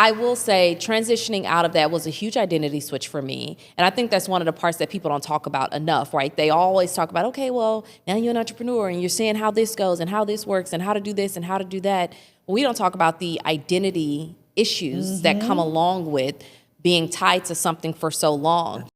I will say transitioning out of that was a huge identity switch for me. And I think that's one of the parts that people don't talk about enough, right? They always talk about, okay, well, now you're an entrepreneur and you're seeing how this goes and how this works and how to do this and how to do that. But we don't talk about the identity issues that come along with being tied to something for so long.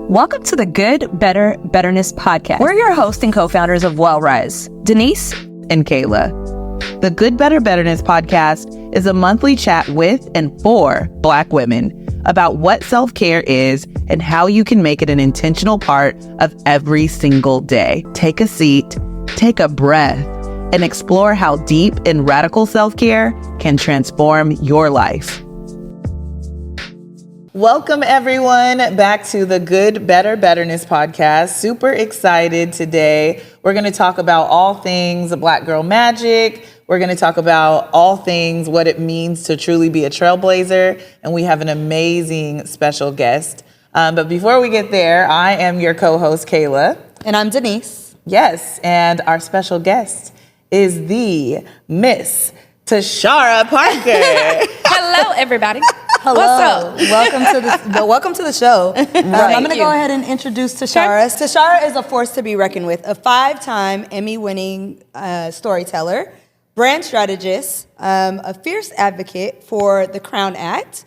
Welcome to the Good, Better, Betterness podcast. We're your hosts and co-founders of WellRise, Denise and Kayla. The Good, Better, Betterness podcast is a monthly chat with and for Black women about what self-care is and how you can make it an intentional part of every single day. Take a seat, take a breath, and explore how deep and radical self-care can transform your life. Welcome, everyone, back to the Good, Better, Betterness podcast. Super excited today. We're going to talk about all things Black girl magic. We're going to talk about all things what it means to truly be a trailblazer. And we have an amazing special guest. But before we get there, I am your co-host, Kayla. And I'm Denise. Yes, and our special guest is the Miss Tashara Parker. Hello, everybody. Hello. What's up? Welcome to the show. I'm going to you. go ahead and introduce Tashara. Tashara is a force to be reckoned with, a 5-time Emmy-winning storyteller, brand strategist, a fierce advocate for the Crown Act,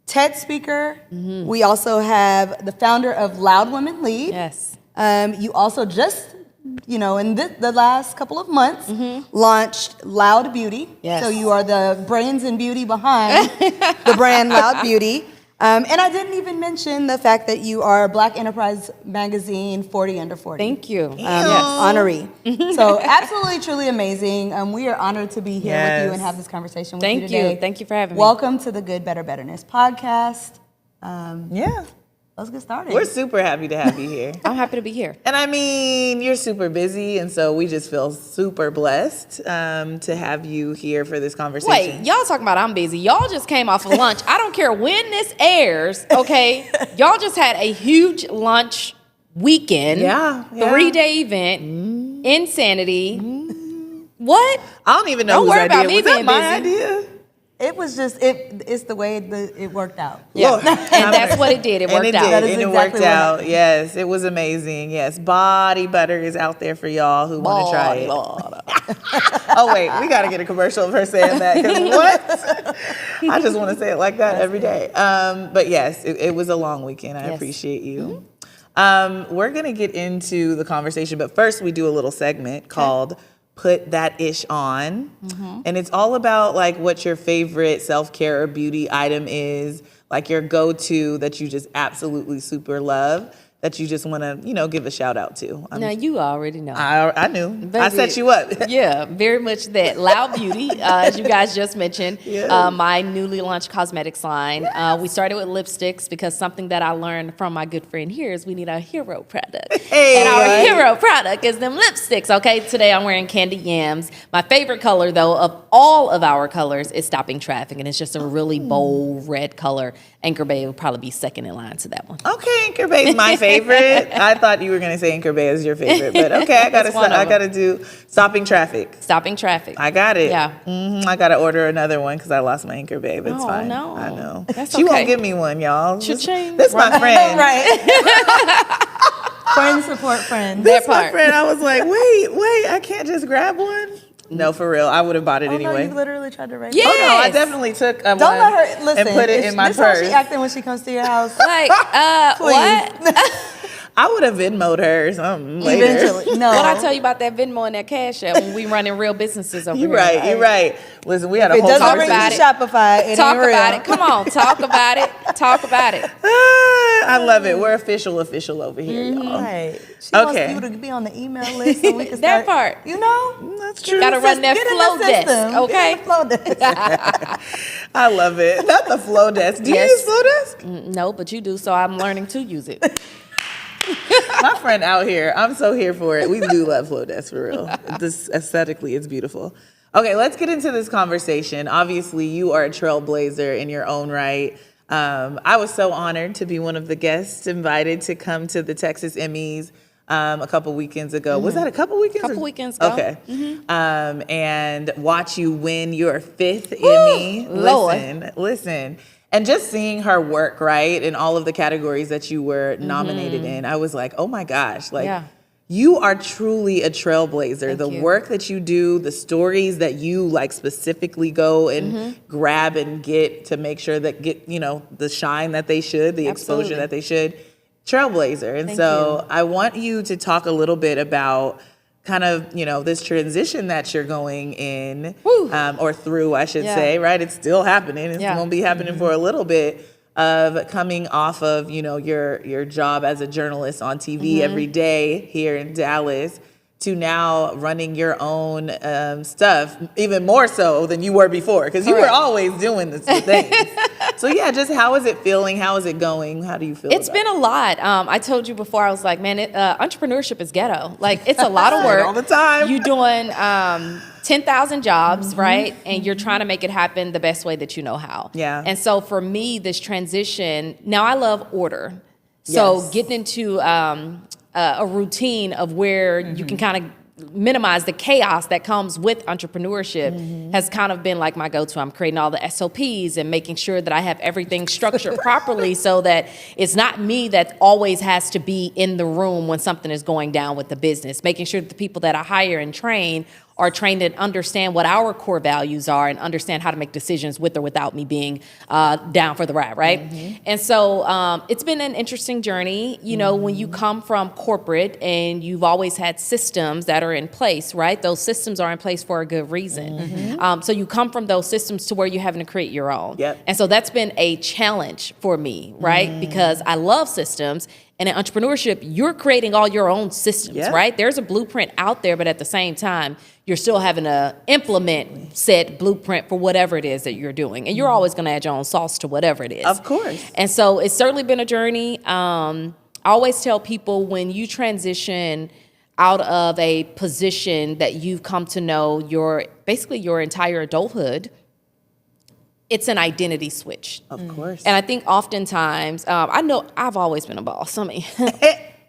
TED speaker. We also have the founder of Loud Women Lead. Yes. You also just, in the last couple of months, launched Loud Beauty. Yes. So you are the brains and beauty behind the brand Loud Beauty. And I didn't even mention the fact that you are Black Enterprise Magazine 40 Under 40. Thank you. Honoree. So absolutely, truly amazing. We are honored to be here with you and have this conversation with you today. Thank you for having me. Welcome to the Good, Better, Betterness podcast. Let's get started. We're super happy to have you here. I'm happy to be here. And I mean, you're super busy, and so we just feel super blessed to have you here for this conversation. Wait, y'all talking about I'm busy. Y'all just came off of lunch. I don't care when this airs, okay? Y'all just had a huge lunch weekend. Yeah. 3-day event. Insanity. What? I don't even know Don't whose worry idea. about me Was that being my busy. idea? It was just, it's the way it worked out. Yeah. Lord. And that's what it did. It worked and it out. Did, That is and exactly it worked what out. happened. Yes, it was amazing. Yes, body butter is out there for y'all who want to try it. Oh, wait, we got to get a commercial of her saying that. Because what? I just want to say it like that every day. But yes, it was a long weekend. I appreciate you. We're going to get into the conversation. But first, we do a little segment called Put That Ish On. And it's all about like what your favorite self-care or beauty item is, like your go-to that you just absolutely super love, that you just want to, give a shout out to. Now, you already know. I knew. Baby, I set you up. Yeah, very much that. Loud Beauty, as you guys just mentioned, my newly launched cosmetics line. We started with lipsticks because something that I learned from my good friend here is we need a hero product. And our hero product is them lipsticks, okay? Today I'm wearing Candy Yams. My favorite color, though, of all of our colors is Stopping Traffic, and it's just a really bold red color. Anchor Bay would probably be second in line to that one. Okay, Anchor Bay is my favorite. I thought you were going to say Anchor Bay is your favorite, but okay, I gotta do Stopping Traffic. Stopping Traffic. I got it. Yeah. I gotta order another one because I lost my Anchor Bay, but it's Oh, fine. no. I know. That's She okay. won't give me one, y'all. Cha-ching. This my friend. Right. Friends support friends. This That my part. friend. I was like, wait, I can't just grab one? No, for real. I would have bought it Oh, anyway. no, you literally tried to raise Yeah. Oh no, I Yes. definitely took Don't one let her, listen. and put it in my this how purse. she acting when she comes to your house. Like, what? I would have Venmo'd her or something later. Eventually. No. What I tell you about that Venmo and that Cash App when we running real businesses over You're here? right. You're right. Listen, we had a If it whole doesn't Talk bring about you it. to Shopify, it Talk ain't real. about it. Come on, talk about it. Talk about it. I love it. We're official over here, y'all. Right. She Okay. wants you to be on the email list so we can That start. part. You know? That's true. Gotta run that Get in flow the desk, system. okay? Get in the flow desk. I love it. Not the flow desk. Do you Yes. use flow desk? No, but you do, so I'm learning to use it. My friend out here, I'm so here for it. We do love flow desk for real. This aesthetically, it's beautiful. Okay, let's get into this conversation. Obviously, you are a trailblazer in your own right. I was so honored to be one of the guests invited to come to the Texas Emmys. a couple weekends ago. Was that a couple weekends? Couple weekends ago. Okay. And watch you win your 5th Emmy. Lord. Listen. And just seeing her work, right, in all of the categories that you were nominated in, I was like, oh my gosh, like, you are truly a trailblazer. Thank you. Work that you do, the stories that you like specifically go and grab and get to make sure that get, the shine that they should, the exposure that they should. Trailblazer. And so I want you to talk a little bit about kind of, this transition that you're going in, or through, I should say, right? It's still happening. It's going to be happening for a little bit. Of coming off of, your job as a journalist on TV every day here in Dallas to now running your own stuff, even more so than you were before, because you were always doing this thing. So yeah, just how is it feeling? How is it going? How do you feel? It's been a lot. I told you before, I was like, man, entrepreneurship is ghetto. Like, it's a lot of work. All the time. You're doing 10,000 jobs, right? And you're trying to make it happen the best way that you know how. Yeah. And so for me, this transition, now I love order. So getting into a routine of where you can kind of minimize the chaos that comes with entrepreneurship has kind of been like my go-to. I'm creating all the SOPs and making sure that I have everything structured properly so that it's not me that always has to be in the room when something is going down with the business, making sure that the people that I hire and train are trained and understand what our core values are and understand how to make decisions with or without me being down for the ride, right? And so it's been an interesting journey. When you come from corporate and you've always had systems that are in place, right? Those systems are in place for a good reason. So you come from those systems to where you're having to create your own. And so that's been a challenge for me, right? Because I love systems. And in entrepreneurship, you're creating all your own systems, right? There's a blueprint out there, but at the same time, you're still having to implement said blueprint for whatever it is that you're doing. And you're always going to add your own sauce to whatever it is. Of course. And so it's certainly been a journey. I always tell people when you transition out of a position that you've come to know basically your entire adulthood, it's an identity switch. Of course. And I think oftentimes, I know I've always been a boss. I mean,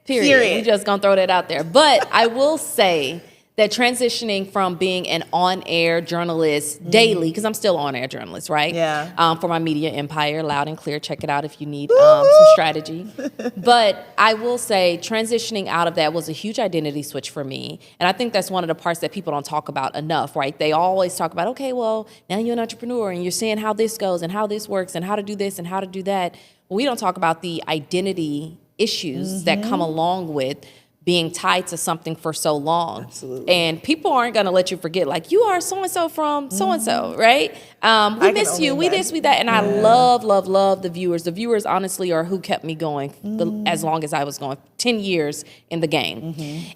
period. We're just going to throw that out there. But I will say that transitioning from being an on-air journalist daily, because I'm still on-air journalist, right? Yeah. For my media empire, Loud and Clear. Check it out if you need some strategy. But I will say transitioning out of that was a huge identity switch for me. And I think that's one of the parts that people don't talk about enough, right? They always talk about, okay, well, now you're an entrepreneur and you're seeing how this goes and how this works and how to do this and how to do that. But we don't talk about the identity issues that come along with being tied to something for so long. Absolutely. And people aren't going to let you forget, like, you are so-and-so from so-and-so, right? We miss you, we this, we that. And I love the viewers. The viewers, honestly, are who kept me going as long as I was going, 10 years in the game.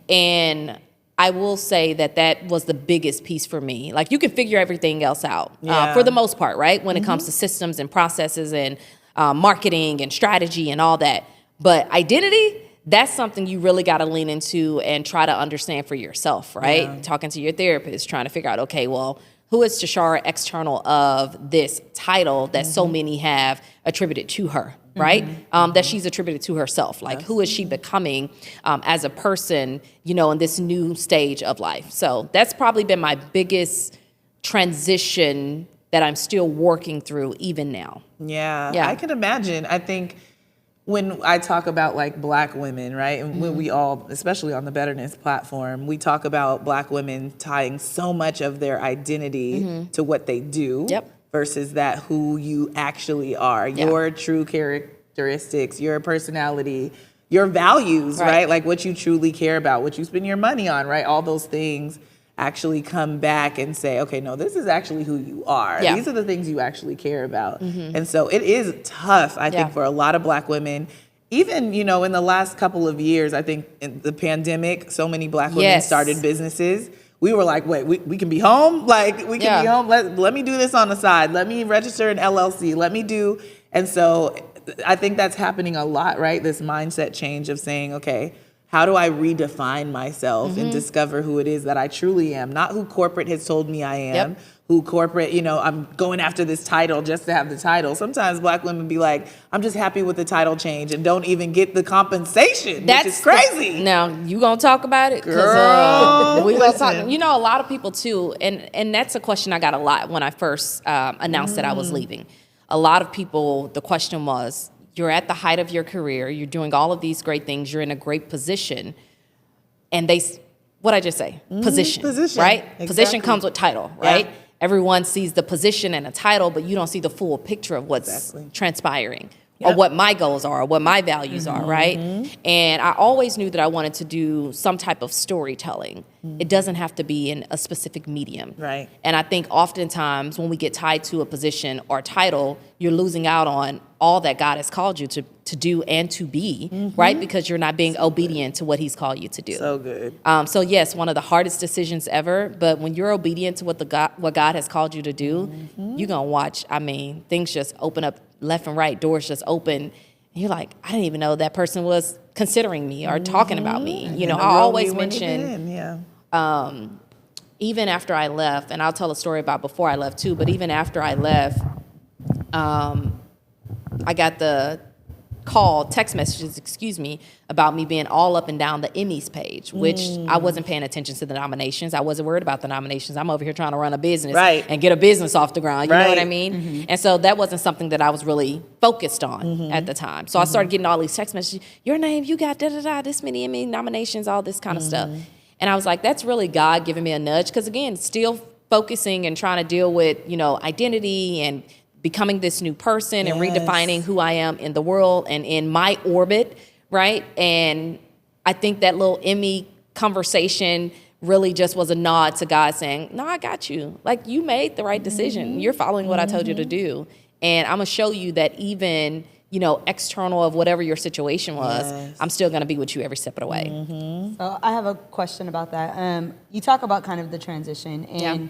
And I will say that was the biggest piece for me. Like, you can figure everything else out for the most part, right? When it comes to systems and processes and marketing and strategy and all that. But identity, that's something you really got to lean into and try to understand for yourself, right? Talking to your therapist, trying to figure out, okay, well, who is Tashara external of this title that so many have attributed to her, right? That she's attributed to herself. Like, who is she becoming as a person, in this new stage of life? So that's probably been my biggest transition that I'm still working through even now. Yeah. I can imagine. I think when I talk about like Black women, right? And when we all, especially on the Betterness platform, we talk about Black women tying so much of their identity to what they do versus that who you actually are, your true characteristics, your personality, your values, right? Like what you truly care about, what you spend your money on, right? All those things actually come back and say, okay, no, this is actually who you are. These are the things you actually care about. And so it is tough, I think, for a lot of Black women. Even, in the last couple of years, I think in the pandemic, so many Black women started businesses. We were like, wait, we can be home? Like, we can be home? Let me do this on the side. Let me register an LLC. Let me do. And so I think that's happening a lot, right? This mindset change of saying, okay, how do I redefine myself and discover who it is that I truly am? Not who corporate has told me I am, who corporate, I'm going after this title just to have the title. Sometimes Black women be like, I'm just happy with the title change and don't even get the compensation, which is crazy. Now, you going to talk about it? Girl, we gonna talk. A lot of people too, and that's a question I got a lot when I first announced that I was leaving. A lot of people, the question was, you're at the height of your career, you're doing all of these great things, you're in a great position, and what'd I just say? Position, right? Exactly. Position comes with title, right? Yeah. Everyone sees the position and a title, but you don't see the full picture of what's transpiring. Or what my goals are, or what my values are, right? And I always knew that I wanted to do some type of storytelling. It doesn't have to be in a specific medium. Right. And I think oftentimes when we get tied to a position or title, you're losing out on all that God has called you to do and to be, right? Because you're not being obedient to what he's called you to do. So good. So yes, one of the hardest decisions ever, but when you're obedient to what God has called you to do, you're going to watch, things just open up left and right, doors just open. And you're like, I didn't even know that person was considering me or talking about me. I always mention, even after I left, and I'll tell a story about before I left too, but even after I left, I got the text messages, about me being all up and down the Emmys page, which I wasn't paying attention to the nominations. I wasn't worried about the nominations. I'm over here trying to run a business and get a business off the ground. You know what I mean? And so that wasn't something that I was really focused on at the time. So I started getting all these text messages. Your name, you got this many Emmy nominations, all this kind of stuff. And I was like, that's really God giving me a nudge. Because again, still focusing and trying to deal with, identity and becoming this new person and redefining who I am in the world and in my orbit, right? And I think that little Emmy conversation really just was a nod to God saying, no, I got you. Like, you made the right decision. You're following what I told you to do. And I'm going to show you that even, external of whatever your situation was, I'm still going to be with you every step of the way. So I have a question about that. You talk about kind of the transition and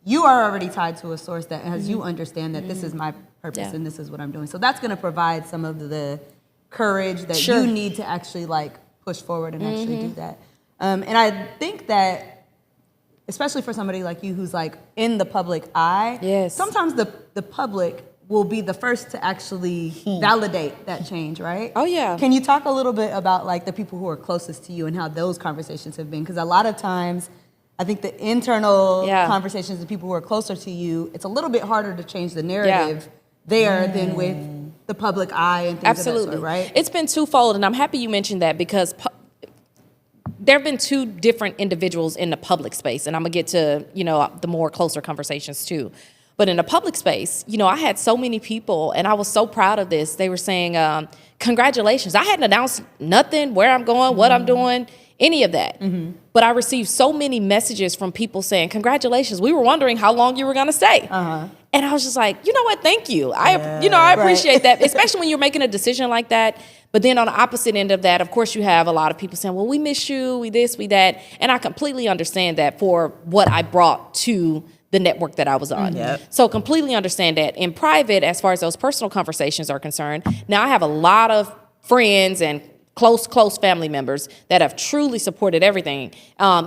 you are already tied to a source that has you understand that this is my purpose and this is what I'm doing. So that's going to provide some of the courage that you need to actually push forward and actually do that. And I think that, especially for somebody like you who's in the public eye, sometimes the public will be the first to actually validate that change, right? Oh, yeah. Can you talk a little bit about the people who are closest to you and how those conversations have been? Because a lot of times, I think the internal conversations with people who are closer to you, it's a little bit harder to change the narrative there than with the public eye and things of that sort, right? It's been twofold, and I'm happy you mentioned that because there have been two different individuals in the public space, and I'm going to get to, the more closer conversations too. But in the public space, I had so many people, and I was so proud of this. They were saying, congratulations. I hadn't announced nothing, where I'm going, what I'm doing, any of that. But I received so many messages from people saying, congratulations, we were wondering how long you were going to stay. And I was just like, you know what, thank you. I appreciate that, especially when you're making a decision like that. But then on the opposite end of that, of course, you have a lot of people saying, well, we miss you, we this, we that. And I completely understand that for what I brought to the network that I was on. So completely understand that. In private, as far as those personal conversations are concerned, now I have a lot of friends and close family members that have truly supported everything.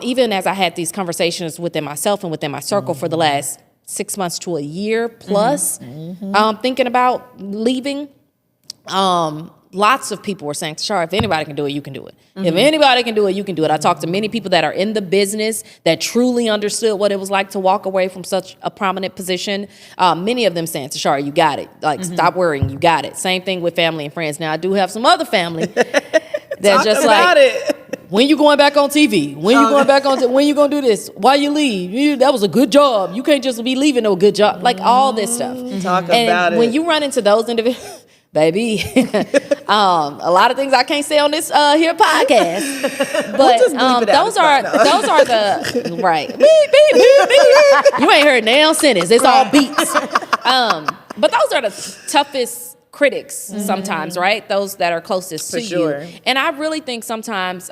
Even as I had these conversations within myself and within my circle for the last 6 months to a year plus, thinking about leaving, lots of people were saying, Tashara, if anybody can do it, you can do it. If anybody can do it, you can do it. I talked to many people that are in the business that truly understood what it was like to walk away from such a prominent position. Many of them saying, Tashara, you got it. Stop worrying, you got it. Same thing with family and friends. Now, I do have some other family that just when you going back on TV? When you going back on? When you gonna do this? Why you leave? That was a good job. You can't just be leaving no good job. All this stuff. Talk about it. When you run into those individuals, baby, a lot of things I can't say on this here podcast. But those are the right. Beep, beep, beep, beep. You ain't heard nail sentence. It's all beats. But those are the toughest critics sometimes, right? Those that are closest to you. And I really think sometimes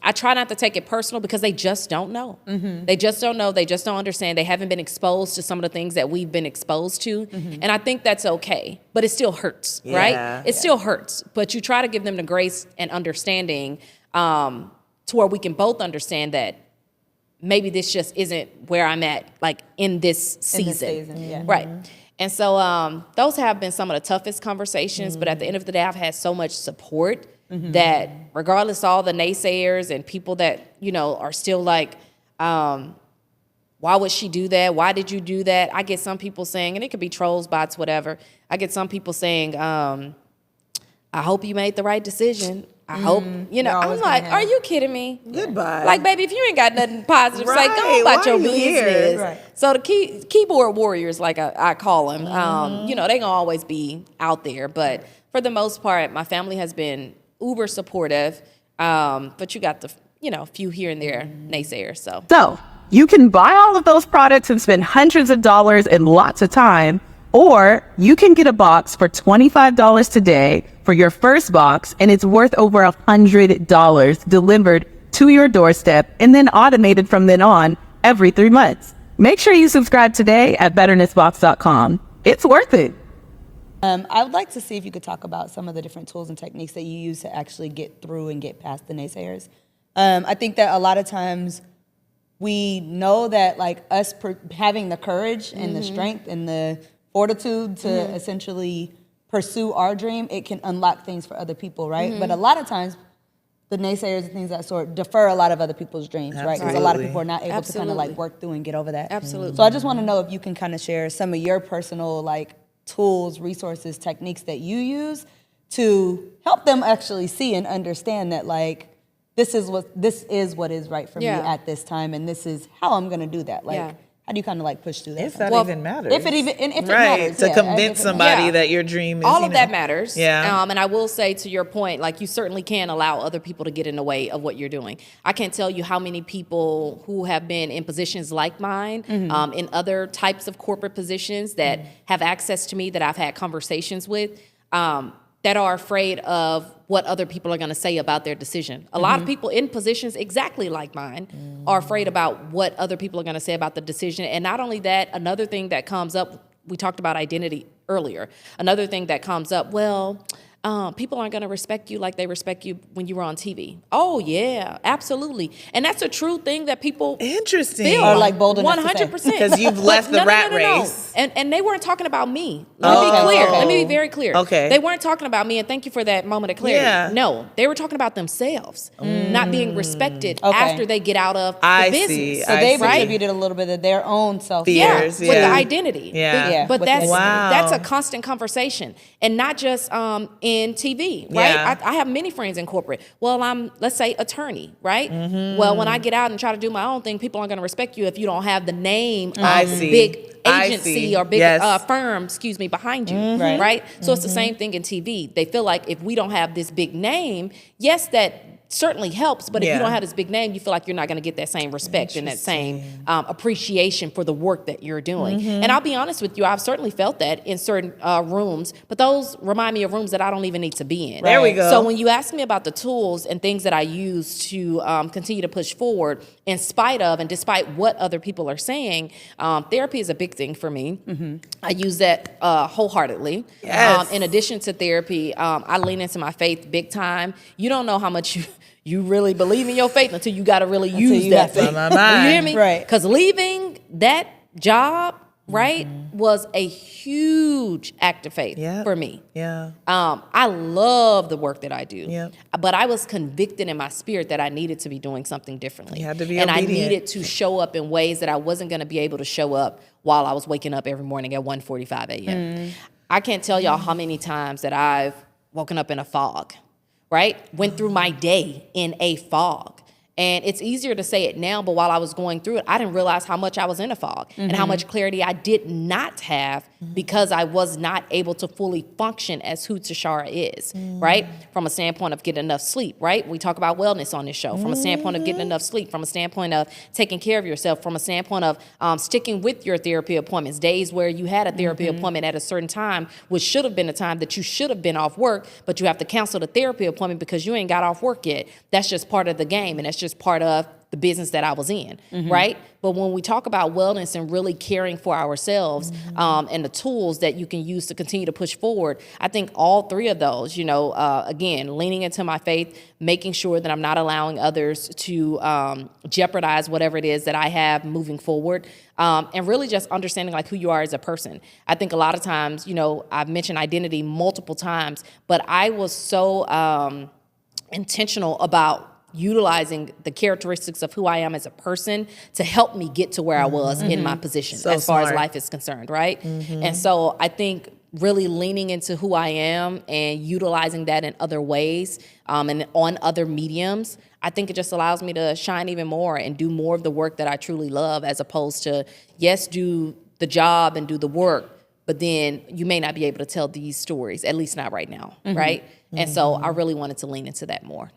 I try not to take it personal because they just don't know. They just don't know. They just don't understand. They haven't been exposed to some of the things that we've been exposed to. And I think that's okay. But it still hurts, right? It still hurts. But you try to give them the grace and understanding to where we can both understand that maybe this just isn't where I'm at, like in this season. Right. And so those have been some of the toughest conversations, but at the end of the day, I've had so much support that regardless of all the naysayers and people that, you know, are still like, why would she do that? Why did you do that? I get some people saying, and it could be trolls, bots, whatever. I get some people saying, I hope you made the right decision. I hope, you know, I'm like, are you kidding me? Goodbye. Like, baby, if you ain't got nothing positive, say, go on about your business. Right. So the keyboard warriors, like I call them, you know, they gonna always be out there. But for the most part, my family has been uber supportive. But you got the, you know, few here and there naysayers. So you can buy all of those products and spend hundreds of dollars and lots of time, or you can get a box for $25 today for your first box, and it's worth over $100 delivered to your doorstep and then automated from then on every 3 months. Make sure you subscribe today at betternessbox.com. It's worth it. I would like to see if you could talk about some of the different tools and techniques that you use to actually get through and get past the naysayers. I think that a lot of times we know that, like, us having the courage and the strength and the fortitude to essentially pursue our dream, it can unlock things for other people, right? But a lot of times, the naysayers and things of that sort defer a lot of other people's dreams, right? Because a lot of people are not able to kind of like work through and get over that. Absolutely. So I just want to know if you can kind of share some of your personal like tools, resources, techniques that you use to help them actually see and understand that, like, this is what is right for me at this time, and this is how I'm going to do that. Like, how do you kind of like push through that? If that even matters. If it matters. To convince somebody that your dream is, all of that matters. Yeah. And I will say, to your point, like, you certainly can allow other people to get in the way of what you're doing. I can't tell you how many people who have been in positions like mine, in other types of corporate positions that have access to me, that I've had conversations with, that are afraid of what other people are going to say about their decision. A lot of people in positions exactly like mine are afraid about what other people are going to say about the decision. And not only that, another thing that comes up, we talked about identity earlier. Another thing that comes up, people aren't going to respect you like they respect you when you were on TV. Oh, yeah, absolutely. And that's a true thing that people feel. Or like bold enough 100%. Because you've left the rat race. And they weren't talking about me. Let me be clear. Let me be very clear. Okay. They weren't talking about me, and thank you for that moment of clarity. Yeah. No, they were talking about themselves not being respected after they get out of the business. So they've attributed a little bit of their own fears, with the identity. Yeah. But that's a constant conversation, and not just in TV, right? Yeah. I have many friends in corporate. Well, I'm, let's say, attorney, right? Well, when I get out and try to do my own thing, people aren't going to respect you if you don't have the name of big agency or big firm, behind you, right? So it's the same thing in TV. They feel like if we don't have this big name, yes, that certainly helps, but if you don't have this big name, you feel like you're not going to get that same respect and that same appreciation for the work that you're doing. And I'll be honest with you, I've certainly felt that in certain rooms, but those remind me of rooms that I don't even need to be in. There we go. So when you ask me about the tools and things that I use to continue to push forward in spite of and despite what other people are saying, therapy is a big thing for me. I use that wholeheartedly. Yes. In addition to therapy, I lean into my faith big time. You don't know how much you really believe in your faith until you got to really use that faith. You hear me? Right. Because leaving that job, right, was a huge act of faith for me. Yeah. I love the work that I do. Yeah. But I was convicted in my spirit that I needed to be doing something differently. You had to be and obedient. I needed to show up in ways that I wasn't going to be able to show up while I was waking up every morning at 1:45 a.m. I can't tell y'all how many times that I've woken up in a fog. Right? Went through my day in a fog. And it's easier to say it now, but while I was going through it, I didn't realize how much I was in a fog and how much clarity I did not have because I was not able to fully function as who Tashara is, right? From a standpoint of getting enough sleep, right? We talk about wellness on this show. From a standpoint of getting enough sleep, from a standpoint of taking care of yourself, from a standpoint of sticking with your therapy appointments, days where you had a therapy appointment at a certain time, which should have been a time that you should have been off work, but you have to cancel the therapy appointment because you ain't got off work yet. That's just part of the game, and that's just part of the business that I was in, right? But when we talk about wellness and really caring for ourselves and the tools that you can use to continue to push forward, I think all three of those, you know, again, leaning into my faith, making sure that I'm not allowing others to jeopardize whatever it is that I have moving forward, and really just understanding like who you are as a person. I think a lot of times, you know, I've mentioned identity multiple times, but I was so intentional about utilizing the characteristics of who I am as a person to help me get to where I was in my position as far as life is concerned, right? And so I think really leaning into who I am and utilizing that in other ways and on other mediums, I think it just allows me to shine even more and do more of the work that I truly love, as opposed to, yes, do the job and do the work, but then you may not be able to tell these stories, at least not right now, right? And so I really wanted to lean into that more.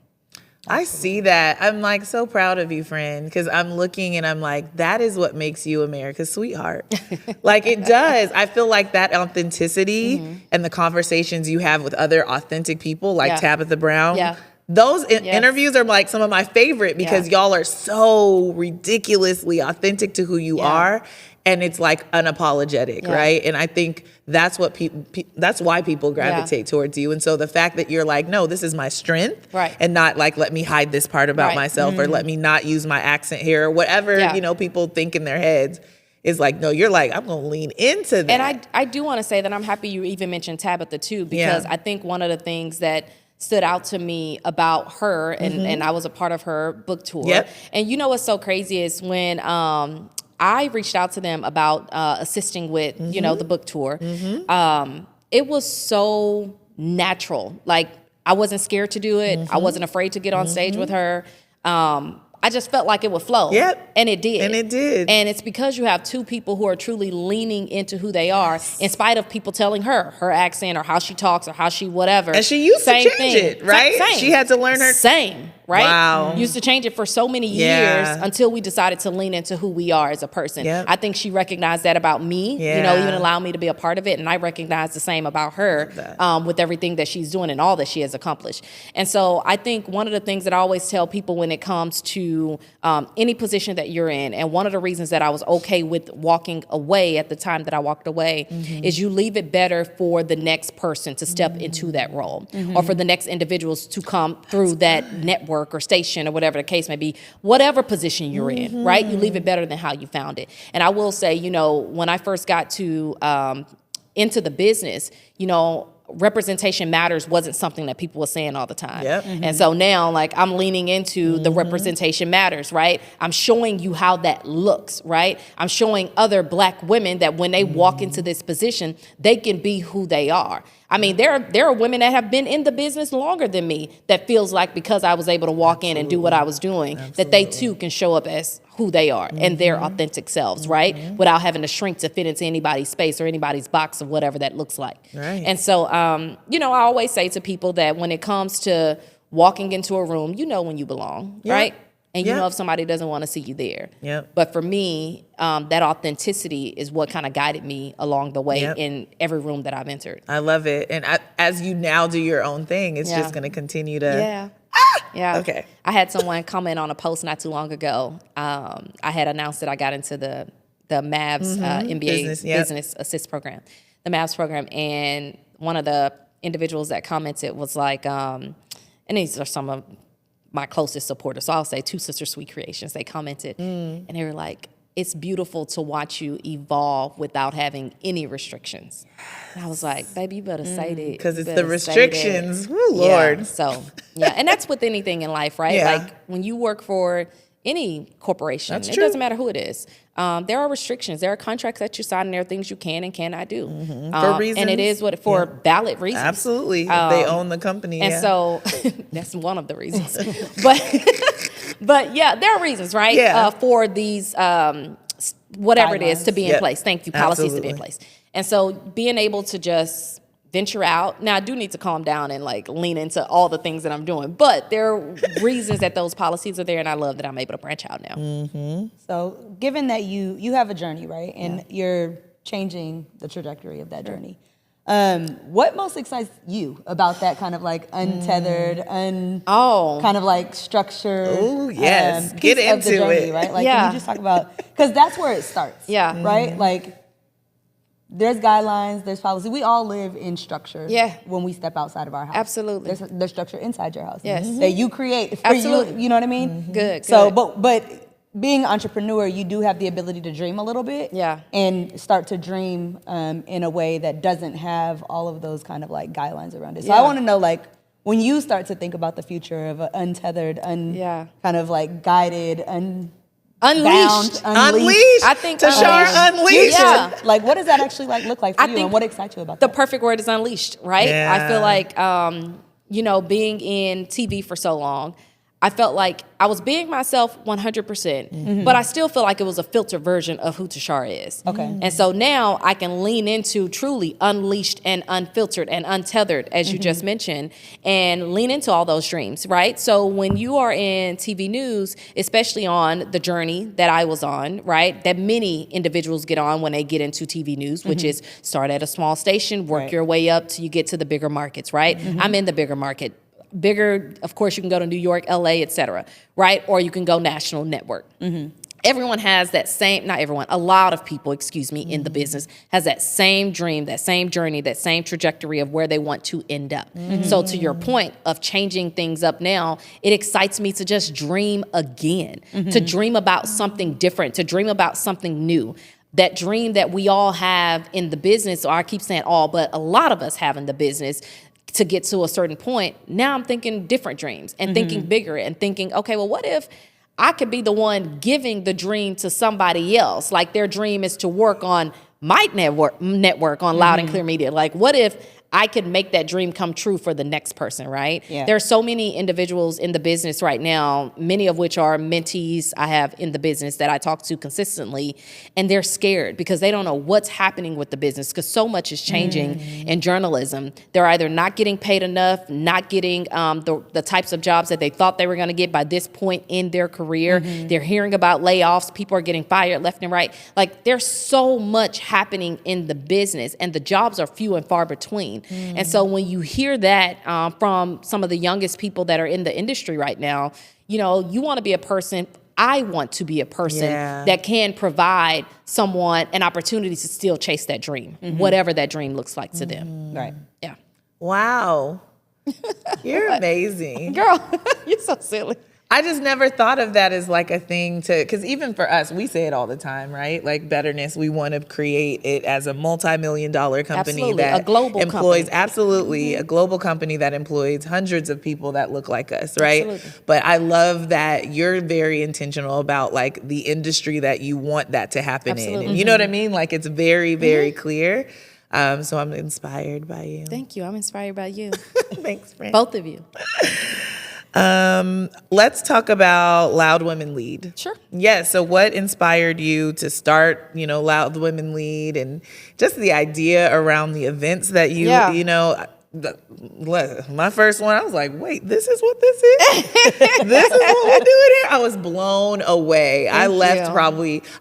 I see that. I'm like so proud of you, friend, because I'm looking and I'm like, that is what makes you America's sweetheart. Like it does. I feel like that authenticity and the conversations you have with other authentic people like Tabitha Brown. Those interviews are like some of my favorite because y'all are so ridiculously authentic to who you are. And it's like unapologetic, right? And I think that's what that's why people gravitate towards you. And so the fact that you're like, no, this is my strength, and not like, let me hide this part about myself or let me not use my accent here or whatever, you know, people think in their heads. Is like, no, you're like, I'm going to lean into that. And I do want to say that I'm happy you even mentioned Tabitha too, because I think one of the things that stood out to me about her, and I was a part of her book tour. And you know what's so crazy is when I reached out to them about assisting with, you know, the book tour. It was so natural. Like, I wasn't scared to do it. I wasn't afraid to get on stage with her. I just felt like it would flow. And it did. And it did. And it's because you have two people who are truly leaning into who they are, in spite of people telling her accent or how she talks or how she whatever. And she used to change it, right? Same. She had to learn her. Same. Right? Wow. Used to change it for so many years until we decided to lean into who we are as a person. I think she recognized that about me, you know, even allowing me to be a part of it. And I recognize the same about her with everything that she's doing and all that she has accomplished. And so I think one of the things that I always tell people when it comes to any position that you're in, and one of the reasons that I was okay with walking away at the time that I walked away, is you leave it better for the next person to step into that role or for the next individuals to come through that network or station or whatever the case may be, whatever position you're in, right? You leave it better than how you found it. And I will say, you know, when I first got to into the business, you know, representation matters wasn't something that people were saying all the time. And so now, like, I'm leaning into the representation matters, right? I'm showing you how that looks, right? I'm showing other Black women that when they walk into this position, they can be who they are. I mean, there are women that have been in the business longer than me that feels like because I was able to walk in and do what I was doing, that they too can show up as who they are and their authentic selves, right? Without having to shrink to fit into anybody's space or anybody's box of whatever that looks like. And so, you know, I always say to people that when it comes to walking into a room, you know when you belong, right? And you know if somebody doesn't want to see you there. But for me, that authenticity is what kind of guided me along the way in every room that I've entered. I love it. And as you now do your own thing, it's just going to continue to... Okay. I had someone comment on a post not too long ago. I had announced that I got into the MAVS MBA Business Assist program, the MAVS program. And one of the individuals that commented was like, and these are some of my closest supporters, so I'll say Two Sister Sweet Creations, they commented, and they were like, it's beautiful to watch you evolve without having any restrictions. And I was like, baby, you better say that. Because it's the restrictions. Woo, Lord. So, and that's with anything in life, right? Like, when you work for any corporation, it doesn't matter who it is. There are restrictions. There are contracts that you sign, and there are things you can and cannot do. For reasons. And it is for valid reasons. Absolutely. They own the company. And so that's one of the reasons. But yeah, there are reasons, right? For these, whatever it is, to be in place. Thank you. Policies to be in place. And so being able to just venture out. Now, I do need to calm down and like lean into all the things that I'm doing, but there are reasons that those policies are there, and I love that I'm able to branch out now. So given that you have a journey, right? And you're changing the trajectory of that journey. What most excites you about that kind of like untethered, kind of like structure? Oh, yes. Piece Get of the into journey, it. right? Like, can you just talk about, because that's where it starts. Yeah. Right? Like, there's guidelines, there's policy. We all live in structure when we step outside of our house. Absolutely. There's structure inside your house. Yes. That you create for Absolutely. you know what I mean? Good. So, but being an entrepreneur, you do have the ability to dream a little bit. Yeah. And start to dream in a way that doesn't have all of those kind of like guidelines around it. So Yeah. I want to know, like, when you start to think about the future of an untethered, kind of like guided, Unleashed. Unleashed. I think Tashara Unleashed. Yeah. Like, what does that actually like look like for you, think and what excites you about the that? perfect word is unleashed, right? Yeah. I feel like, being in TV for so long, I felt like I was being myself 100%, but I still feel like it was a filtered version of who Tashara is. Okay. And so now I can lean into truly unleashed and unfiltered and untethered, as you just mentioned, and lean into all those dreams, right? So when you are in TV news, especially on the journey that I was on, right, that many individuals get on when they get into TV news, which is start at a small station, work your way up till you get to the bigger markets, right? I'm in the bigger market. Bigger, of course, you can go to New York, LA, et cetera, right? Or you can go national network. Everyone has that same, not everyone, a lot of people, in the business has that same dream, that same journey, that same trajectory of where they want to end up. So to your point of changing things up now, it excites me to just dream again, to dream about something different, to dream about something new. That dream that we all have in the business, or I keep saying all, but a lot of us have in the business, to get to a certain point. Now I'm thinking different dreams and thinking bigger and thinking, okay, well, what if I could be the one giving the dream to somebody else? Like their dream is to work on my network on Loud and Clear Media. Like what if I could make that dream come true for the next person, right? Yeah. There are so many individuals in the business right now, many of which are mentees I have in the business that I talk to consistently, and they're scared because they don't know what's happening with the business because so much is changing in journalism. They're either not getting paid enough, not getting the types of jobs that they thought they were going to get by this point in their career. They're hearing about layoffs. People are getting fired left and right. Like there's so much happening in the business, and the jobs are few and far between. And so when you hear that from some of the youngest people that are in the industry right now, you want to be a person. I want to be a person that can provide someone an opportunity to still chase that dream, whatever that dream looks like to them. Right. Yeah. Wow. You're amazing. Girl, you're so silly. I just never thought of that as like a thing because even for us, we say it all the time, right? Like Betterness, we want to create it as a multi-million-dollar company Absolutely. that A global employs, company. absolutely, a global company that employs hundreds of people that look like us, right? Absolutely. But I love that you're very intentional about like the industry that you want that to happen in. Absolutely. And you know what I mean? Like it's very, very clear. So I'm inspired by you. Thank you. I'm inspired by you. Thanks, friend. Both of you. Let's talk about Loud Women Lead. Sure. Yeah. So what inspired you to start, Loud Women Lead, and just the idea around the events that my first one, I was like, wait, this is what this is? This is what we're doing here? I was blown away. I left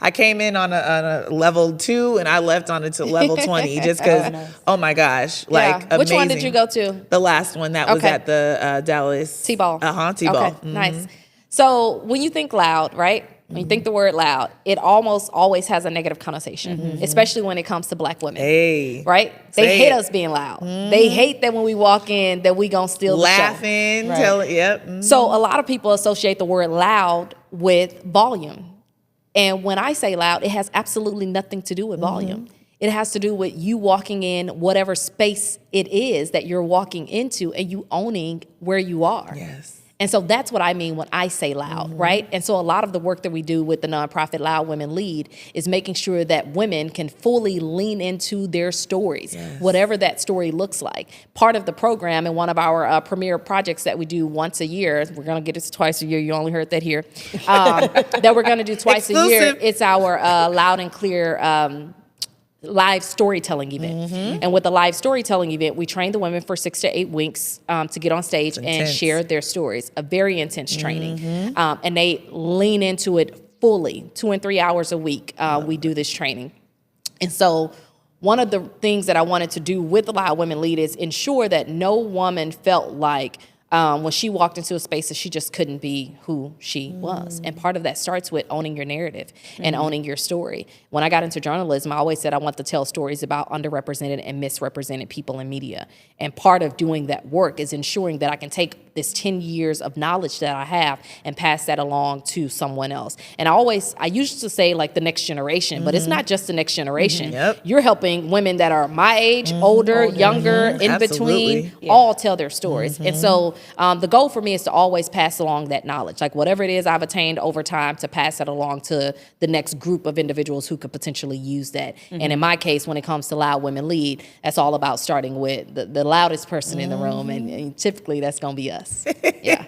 I came in on a level 2 and I left on it to level 20 just because, oh my gosh, like amazing. Which one did you go to? The last one that was at the Dallas. T-ball. T-ball. Okay, nice. So when you think loud, right? When you think the word loud, it almost always has a negative connotation, especially when it comes to Black women. Hey. Right? They hate us being loud. They hate that when we walk in that we gonna steal Laughing, the show. yep. So a lot of people associate the word loud with volume. And when I say loud, it has absolutely nothing to do with volume. It has to do with you walking in whatever space it is that you're walking into and you owning where you are. Yes. And so that's what I mean when I say loud, right? And so a lot of the work that we do with the nonprofit Loud Women Lead is making sure that women can fully lean into their stories, whatever that story looks like. Part of the program and one of our premier projects that we do once a year, we're going to get this twice a year, you only heard that here, that we're going to do twice a year. It's our Loud and Clear live storytelling event. And with the live storytelling event, we train the women for 6 to 8 weeks to get on stage and share their stories. A very intense training. And they lean into it fully. 2 and 3 hours a week we do this training. And so one of the things that I wanted to do with Allow Women Lead is ensure that no woman felt like when she walked into a space that she just couldn't be who she was. And part of that starts with owning your narrative and owning your story. When I got into journalism, I always said I want to tell stories about underrepresented and misrepresented people in media. And part of doing that work is ensuring that I can take this 10 years of knowledge that I have and pass that along to someone else. And I used to say like the next generation, but it's not just the next generation. Yep. You're helping women that are my age, older, younger, in between, all tell their stories. And so the goal for me is to always pass along that knowledge, like whatever it is I've attained over time, to pass that along to the next group of individuals who could potentially use that. And in my case, when it comes to Loud Women Lead, that's all about starting with the loudest person in the room. And typically that's going to be us. Yeah.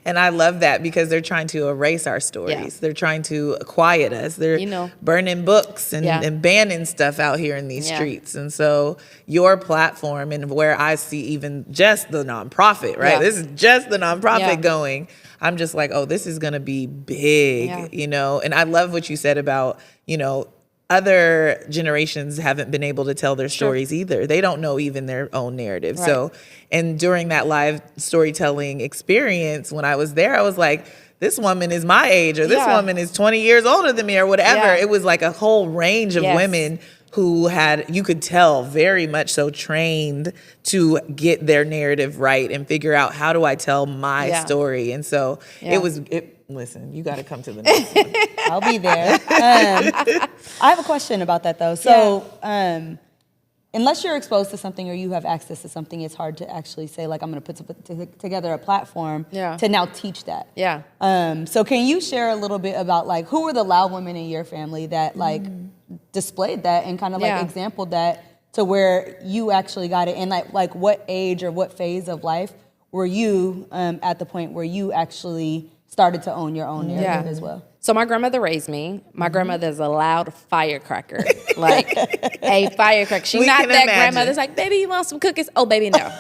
And I love that because they're trying to erase our stories. Yeah. They're trying to quiet us. They're burning books and banning stuff out here in these streets. And so your platform, and where I see even just the nonprofit, right? This is just the nonprofit going. I'm just like, oh, this is going to be big, you know? And I love what you said about, you know, other generations haven't been able to tell their stories either. They don't know even their own narrative. Right. So, and during that live storytelling experience, when I was there, I was like, this woman is my age, or this woman is 20 years older than me, or whatever. Yeah. It was like a whole range of women who had, you could tell, very much so trained to get their narrative right and figure out, how do I tell my story? And so listen, you got to come to the next one. I'll be there. I have a question about that, though. So unless you're exposed to something or you have access to something, it's hard to actually say, like, I'm going to put together a platform to now teach that. Yeah. So can you share a little bit about, like, who were the loud women in your family that, like, displayed that and kind of, like, exampled that to where you actually got it? And, like what age or what phase of life were you at the point where you actually started to own your own narrative as well? So my grandmother raised me. My grandmother's a loud firecracker, like a firecracker. She's not that grandmother that's like, baby, you want some cookies? Oh, baby, no.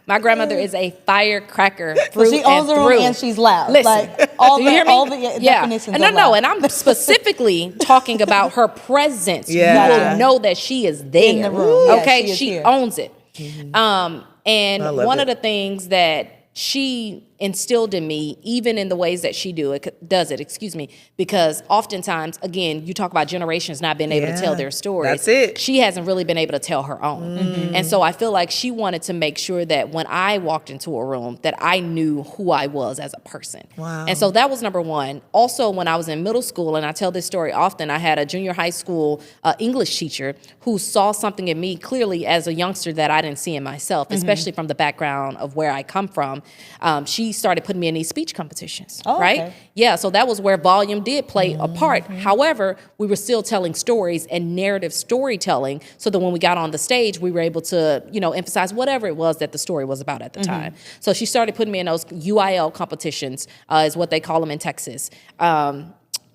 My grandmother is a firecracker through she owns her own and she's loud. Listen, like, all do you hear me? All the definitions No, and I'm specifically talking about her presence. You will know that she is there. In the room. Okay, she she owns it. And one of the things that she instilled in me, even in the ways that she does it, because oftentimes, again, you talk about generations not being able to tell their stories. That's it. She hasn't really been able to tell her own. And so I feel like she wanted to make sure that when I walked into a room, that I knew who I was as a person. Wow. And so that was number one. Also, when I was in middle school, and I tell this story often, I had a junior high school English teacher who saw something in me clearly as a youngster that I didn't see in myself, especially from the background of where I come from. She started putting me in these speech competitions, right? Okay. Yeah, so that was where volume did play a part. However, we were still telling stories and narrative storytelling, so that when we got on the stage, we were able to, emphasize whatever it was that the story was about at the time. So she started putting me in those UIL competitions, is what they call them in Texas.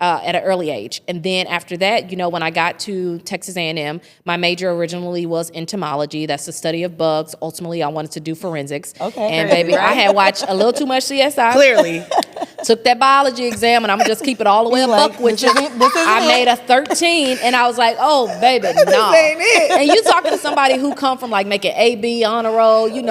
At an early age. And then after that, when I got to Texas A&M, my major originally was entomology. That's the study of bugs. Ultimately, I wanted to do forensics. Okay. And baby, I had watched a little too much CSI. Clearly. Took that biology exam, and I'm going to just keep it all the way a buck with you. I made a 13, and I was like, oh, baby, no. This ain't it. And you talking to somebody who come from, like, making AB, honor roll, you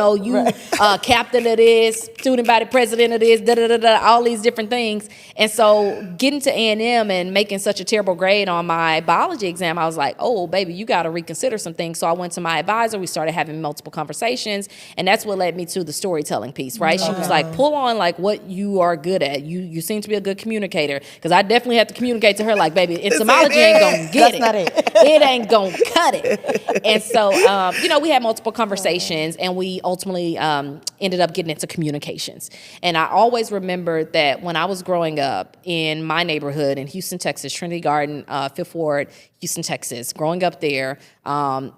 captain of this, student body president of this, da-da-da-da, all these different things. And so getting to A&M and making such a terrible grade on my biology exam, I was like, oh, baby, you got to reconsider some things. So I went to my advisor. We started having multiple conversations, and that's what led me to the storytelling piece, right? She was like, pull on, like, what you are good at. You seem to be a good communicator, because I definitely have to communicate to her, like, baby, entomology ain't gonna get it. That's not it. It ain't gonna cut it. And so, we had multiple conversations, and we ultimately ended up getting into communications. And I always remembered that when I was growing up in my neighborhood in Houston, Texas, Trinity Garden, Fifth Ward, Houston, Texas, growing up there,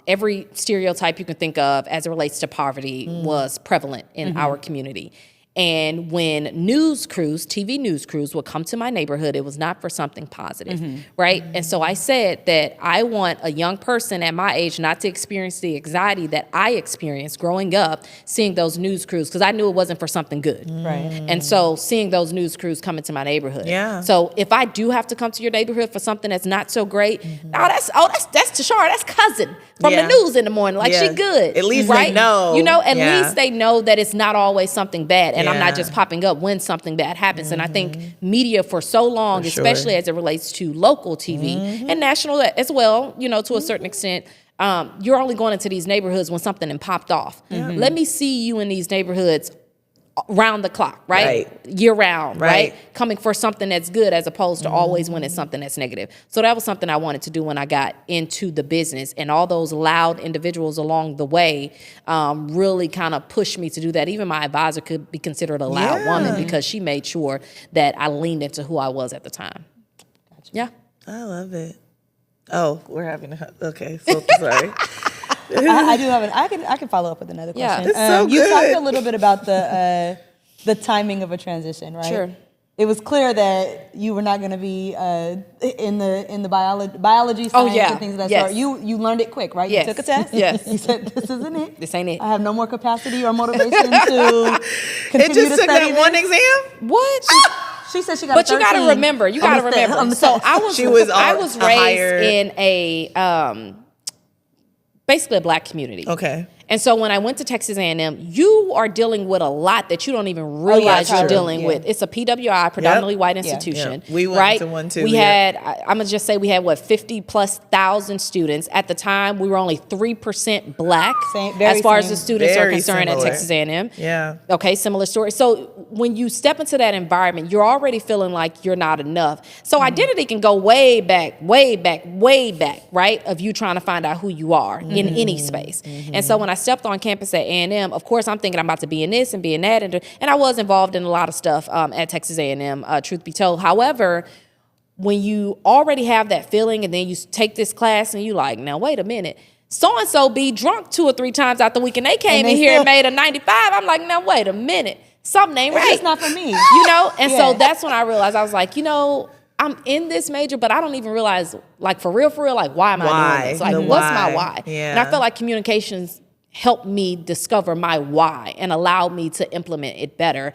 every stereotype you can think of as it relates to poverty was prevalent in our community. And when news crews, TV news crews would come to my neighborhood, it was not for something positive, right? And so I said that I want a young person at my age not to experience the anxiety that I experienced growing up, seeing those news crews, because I knew it wasn't for something good. Right. And so seeing those news crews come into my neighborhood. Yeah. So if I do have to come to your neighborhood for something that's not so great, that's Tashara, that's cousin from the news in the morning. Like, she good. At least right? they know. You know, at least they know that it's not always something bad. And I'm not Yeah. just popping up when something bad happens. And I think media for so long, especially as it relates to local TV and national as well, you know, to a certain extent, you're only going into these neighborhoods when something then popped off. Let me see you in these neighborhoods round the clock, right? Year round, right? Coming for something that's good as opposed to always when it's something that's negative. So that was something I wanted to do when I got into the business, and all those loud individuals along the way really kind of pushed me to do that. Even my advisor could be considered a loud woman because she made sure that I leaned into who I was at the time. Yeah. I love it. Oh, we're having okay, so sorry. I do have I can follow up with another question. It's so You good. talked a little bit about the timing of a transition, right? Sure. It was clear that you were not going to be in the biology science and things of that sort. You learned it quick, right? Yes. You took a test. Yes. You said, "This isn't it. This ain't it. I have no more capacity or motivation to continue It just to took study that one this." exam? What? She said she got. But a you got to 13 remember. You got to on the test- on remember. the So test. I was a raised higher- in a basically a black community. Okay. And so when I went to Texas A&M, you are dealing with a lot that you don't even realize you're true. dealing Yeah. with. It's a PWI, predominantly white Yeah. institution. Yeah. We went right? to one too, We yeah. had, I'm going to just say we had, 50,000+ students. At the time, we were only 3% black Very as far as same. the students are Very concerned similar. at Texas A&M. Yeah. Okay, similar story. So when you step into that environment, you're already feeling like you're not enough. So identity can go way back, right? Of you trying to find out who you are in any space. And so when I stepped on campus at A&M, of course, I'm thinking I'm about to be in this and be in that. And I was involved in a lot of stuff at Texas A&M, truth be told. However, when you already have that feeling and then you take this class and you like, now, wait a minute. So-and-so be drunk 2 or 3 times out the week and they came in here and made a 95. I'm like, now, wait a minute. Something ain't right. It's not for me. You know? And so Yeah. that's when I realized, I was like, you know, I'm in this major, but I don't even realize, like, for real, like, why am I doing this? Like, The what's why. my why? Yeah. And I felt like communications helped me discover my why and allowed me to implement it better,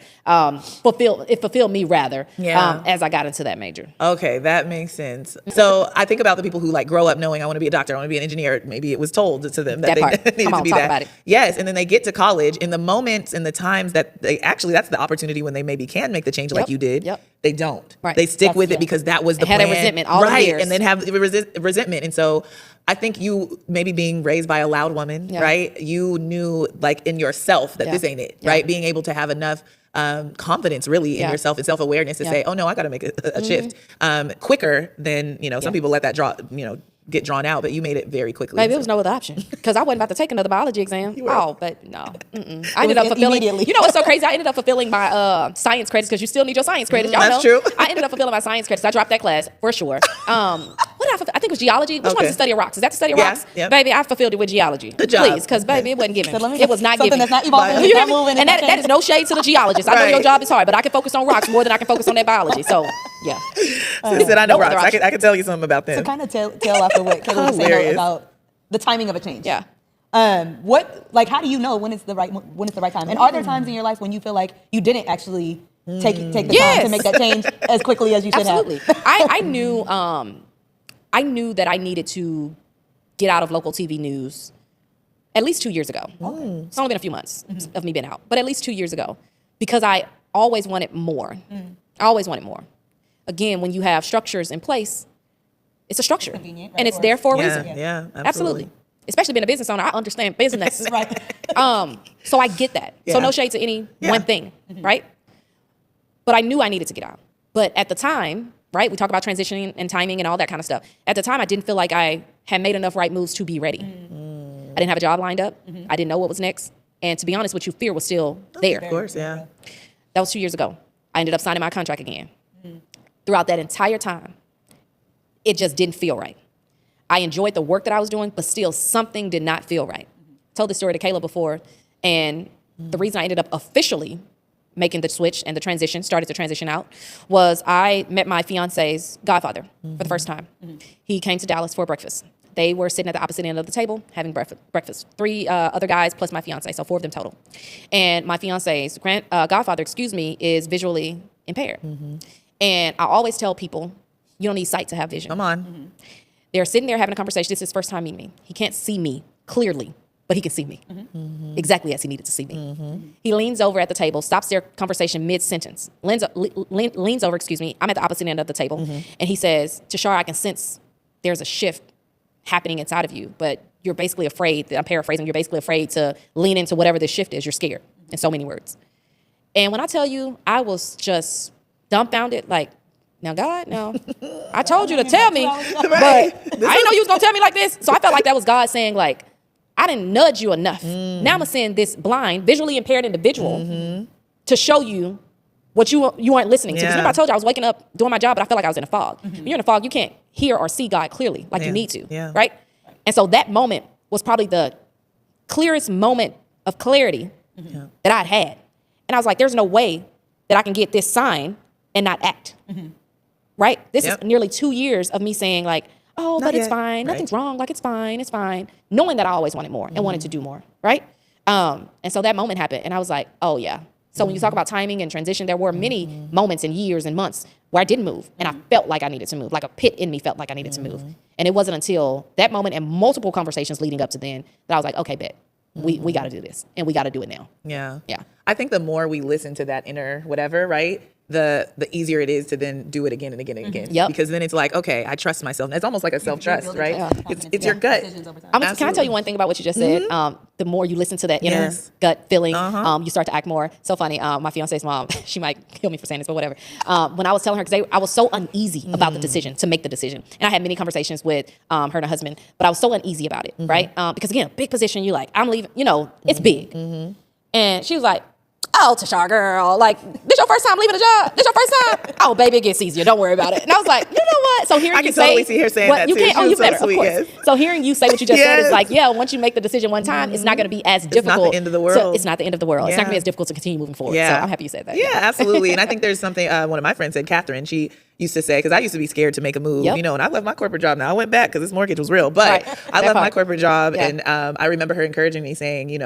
fulfilled me rather, as I got into that major. Okay, that makes sense. So I think about the people who like grow up knowing I want to be a doctor, I want to be an engineer. Maybe it was told to them that That part. they needed Come on, to be talk that. about it. Yes, and then they get to college in the moments and the times that they actually, that's the opportunity when they maybe can make the change like you did. Yep. They don't. Right. They stick with it because that was the had a plan. resentment all the right, years. and then have resentment. And so I think you maybe being raised by a loud woman, right? You knew like in yourself that this ain't it, right? Being able to have enough confidence really in yourself and self-awareness to say, oh no, I got to make a shift quicker than, you know, some people let that get drawn out, but you made it very quickly. Maybe it was no other option because I wasn't about to take another biology exam. Oh, but no. I ended up fulfilling. Immediately. You know what's so crazy? I ended up fulfilling my science credits because you still need your science credits. Y'all That's know. true. I ended up fulfilling my science credits. I dropped that class for sure. What did I fulfill? I think it was geology. Which one's the study of rocks? Is that the study of rocks? Yep. Baby, I fulfilled it with geology. Good job. Please, because baby, it wasn't given. So let me It was not something given. that's not evolving, You it's hear not me? moving, And it's not that is no shade to the geologist. I know Right. your job is hard, but I can focus on rocks more than I can focus on that biology. So yeah. She said, I know No other rocks. option. I can tell you something about them. To kind of tail off of what Kayla was saying Hilarious. about the timing of a change. Yeah. How do you know when it's the right time? And are there times in your life when you feel like you didn't actually take the time Yes. to make that change as quickly as you should Absolutely. have? I knew that I needed to get out of local TV news at least 2 years ago. It's only been a few months of me being out, but at least 2 years ago, because I always wanted more. I always wanted more. Again, when you have structures in place, it's a structure, Convenient, right, and it's for there us. for a Yeah, reason. yeah, Absolutely. absolutely. Especially being a business owner, I understand business. Right. So I get that. So Yeah. no shade to any one thing, right? But I knew I needed to get out. But at the time, right, we talk about transitioning and timing and all that kind of stuff. At the time, I didn't feel like I had made enough right moves to be ready. I didn't have a job lined up. I didn't know what was next. And to be honest with you, fear was still there. Of course, yeah. That was 2 years ago. I ended up signing my contract again. Throughout that entire time, it just didn't feel right. I enjoyed the work that I was doing, but still something did not feel right. Told this story to Kayla before, and the reason I ended up officially making the switch and started to transition out, was I met my fiance's godfather for the first time. He came to Dallas for breakfast. They were sitting at the opposite end of the table having breakfast. 3 other guys plus my fiance, so 4 of them total. And my fiance's godfather, is visually impaired. And I always tell people, you don't need sight to have vision. Come on. They're sitting there having a conversation. This is his first time meeting me. He can't see me clearly, but he can see me exactly as he needed to see me. He leans over at the table, stops their conversation mid-sentence, leans over, I'm at the opposite end of the table, and he says, Tashara, I can sense there's a shift happening inside of you, but you're basically afraid, I'm paraphrasing, you're basically afraid to lean into whatever this shift is. You're scared, in so many words. And when I tell you, I was just dumbfounded, like, now God, no, I told you to tell me, but I didn't know you was gonna tell me like this. So I felt like that was God saying, like, I didn't nudge you enough. Now I'm gonna send this blind, visually impaired individual to show you what you weren't listening to. Because remember I told you I was waking up doing my job, but I felt like I was in a fog. When you're in a fog, you can't hear or see God clearly like you need to, right? And so that moment was probably the clearest moment of clarity that I'd had. And I was like, there's no way that I can get this sign and not act, right? This is nearly 2 years of me saying like, oh, but it's fine. Nothing's wrong. Like, it's fine. It's fine. Knowing that I always wanted more and wanted to do more, right? And so that moment happened. And I was like, oh, yeah. So when you talk about timing and transition, there were many moments and years and months where I didn't move. And I felt like I needed to move. Like a pit in me felt like I needed to move. And it wasn't until that moment and multiple conversations leading up to then that I was like, okay, bet. We got to do this. And we got to do it now. Yeah. Yeah. I think the more we listen to that inner whatever, right? The easier it is to then do it again and again and again. Yep. Because then it's like, okay, I trust myself. And it's almost like a self-trust, right? Yeah. It's your gut. Can I tell you one thing about what you just said? The more you listen to that inner gut feeling, you start to act more. So funny. My fiance's mom, she might kill me for saying this, but whatever. When I was telling her, because I was so uneasy about the decision, to make the decision. And I had many conversations with her and her husband, but I was so uneasy about it, right? Because again, big position, you're like, I'm leaving, it's big. And she was like, oh, Tashara, girl, like, this your first time leaving a job? This your first time? Oh, baby, it gets easier. Don't worry about it. And I was like, you know what? So hearing I you can totally see her saying that you too. can't, you better, sweet, of course. yes. So hearing you say what you just said is like, yeah, once you make the decision one time, it's not going to be as difficult. It's not the end of the world. It's not the end of the world. It's not going to be as difficult to continue moving forward. Yeah. So I'm happy you said that. Yeah, absolutely. And I think there's something, one of my friends said, Catherine, she used to say, because I used to be scared to make a move, and I left my corporate job. Now I went back because this mortgage was real, but I left my corporate job, and I remember her encouraging me, saying,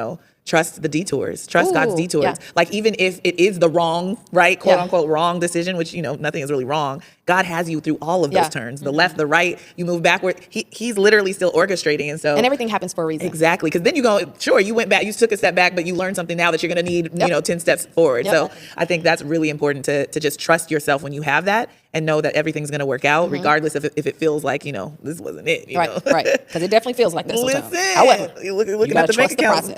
trust the detours, trust God's detours. Yeah. Like, even if it is the wrong, right, quote unquote, wrong decision, which, nothing is really wrong, God has you through all of those turns, the left, the right, you move backward. He's literally still orchestrating. And so, and everything happens for a reason. Exactly. Because then you go, sure, you went back, you took a step back, but you learned something now that you're going to need, 10 steps forward. So I think that's really important to just trust yourself when you have that, and know that everything's going to work out, regardless if it feels like, this wasn't it. Right. Because it definitely feels like that sometimes. Listen, however, looking at the bank account.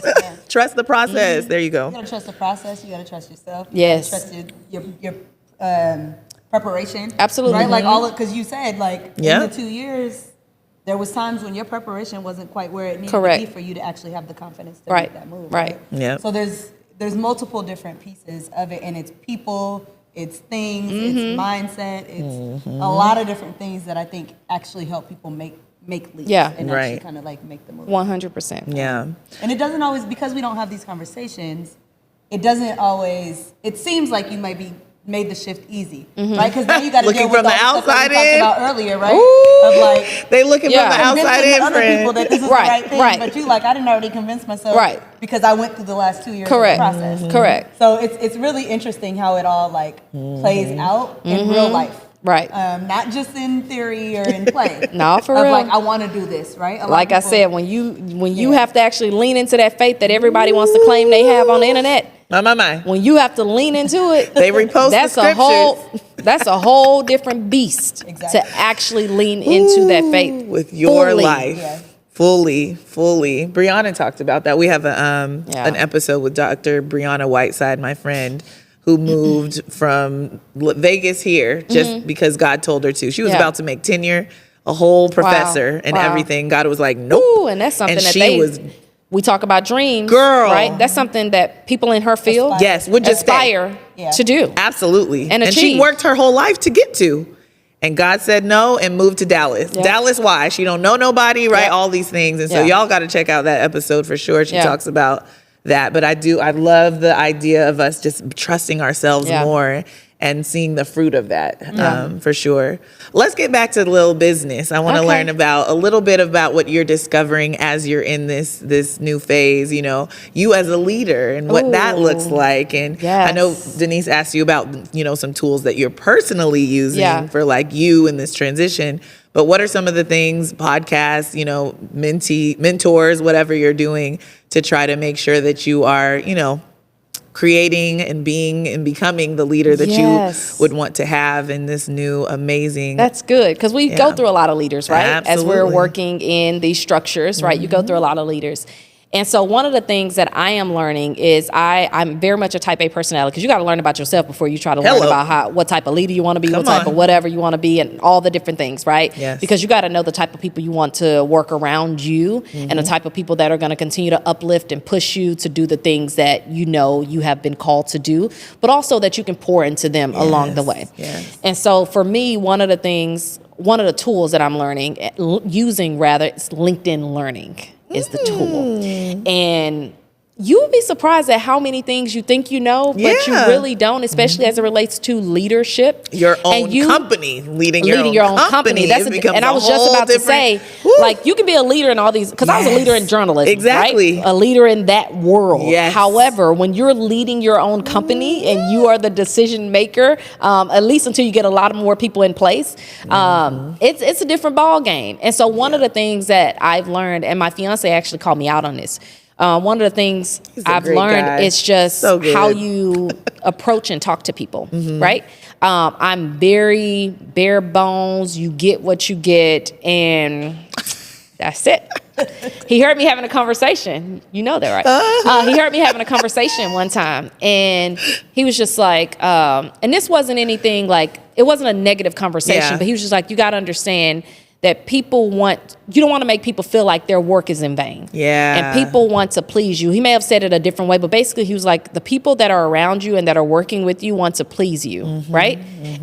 Trust the process. There you go. You got to trust the process. You got to trust yourself. Yes. Trust your preparation. Absolutely. Right? Like because you said, in the 2 years, there was times when your preparation wasn't quite where it needed to be for you to actually have the confidence to make that move. Right. Yeah. So there's multiple different pieces of it, and it's people, it's things, it's mindset, it's a lot of different things that I think actually help people make leaps and actually kind of make the move. 100%. Yeah. And it doesn't always, because we don't have these conversations, it doesn't always, it seems like you might be made the shift easy, right? Because now you got to deal with from the stuff that outside we in. talked about earlier, right? Ooh, they looking from the outside in, other people that this is the right thing, right. but you I didn't already convince myself, because I went through the last 2 years of the process. Correct. So it's really interesting how it all plays out in real life. Right. Not just in theory or in play. No, for real. I want to do this, right? Like I said, when you have to actually lean into that faith that everybody wants to claim they have on the internet. My. When you have to lean into it, they repost that's the scriptures. That's a whole different beast to actually lean into that faith with your life. Yeah. Fully. Brianna talked about that. We have an episode with Dr. Brianna Whiteside, my friend, who moved from Vegas here just because God told her to. She was about to make tenure, a whole professor and everything. God was like, nope. Ooh, and that's something we talk about dreams, girl, right? That's something that people in her field would just aspire to do. Absolutely. And achieve. she worked her whole life to get to. And God said no and moved to Dallas. Yep. Dallas, why? She don't know nobody, right? Yep. All these things. And so y'all got to check out that episode for sure. She talks about that. But I love the idea of us just trusting ourselves more and seeing the fruit of that, for sure. Let's get back to little business. I want to learn a little bit about what you're discovering as you're in this new phase, you know, you as a leader and what that looks like. And I know Denise asked you about, you know, some tools that you're personally using for like you in this transition. But what are some of the things, podcasts, you know, mentors, whatever you're doing to try to make sure that you are, you know, creating and being and becoming the leader that you would want to have in this new amazing. That's good, because we go through a lot of leaders, right? Absolutely. As we're working in these structures, right? You go through a lot of leaders. And so one of the things that I am learning is I'm very much a type A personality, because you got to learn about yourself before you try to learn about what type of leader you want to be, what type of whatever you want to be, and all the different things, right? Yes. Because you got to know the type of people you want to work around you, and the type of people that are going to continue to uplift and push you to do the things that you know you have been called to do, but also that you can pour into them along the way. Yes. And so for me, one of the tools that I'm learning, using rather, is LinkedIn Learning. Is the tool. And you would be surprised at how many things you think you know, but you really don't, especially as it relates to leadership. Your own company, leading your own company. That's and I was just about to say, like, you can be a leader in all these, because I was a leader in journalism, right? A leader in that world. Yes. However, when you're leading your own company and you are the decision maker, at least until you get a lot more people in place, it's a different ball game. And so one of the things that I've learned, and my fiance actually called me out on this, one of the things I've learned is just how you approach and talk to people, right? I'm very bare bones. You get what you get, and that's it. He heard me having a conversation. You know that, right? He heard me having a conversation one time, and he was just like, and this wasn't anything like, it wasn't a negative conversation, but he was just like, you got to understand that you don't want to make people feel like their work is in vain. And people want to please you. He may have said it a different way, but basically he was like, the people that are around you and that are working with you want to please you, right?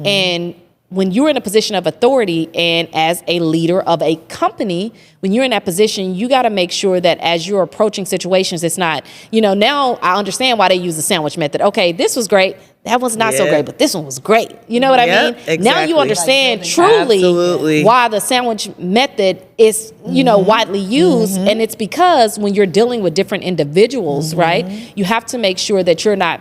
And when you're in a position of authority and as a leader of a company, when you're in that position, you got to make sure that as you're approaching situations, it's not, you know, now I understand why they use the sandwich method. Okay, this was great. That one's not so great, but this one was great. You know what I mean? Exactly. Now you understand truly why the sandwich method is, you know, widely used. And it's because when you're dealing with different individuals, right, you have to make sure that you're not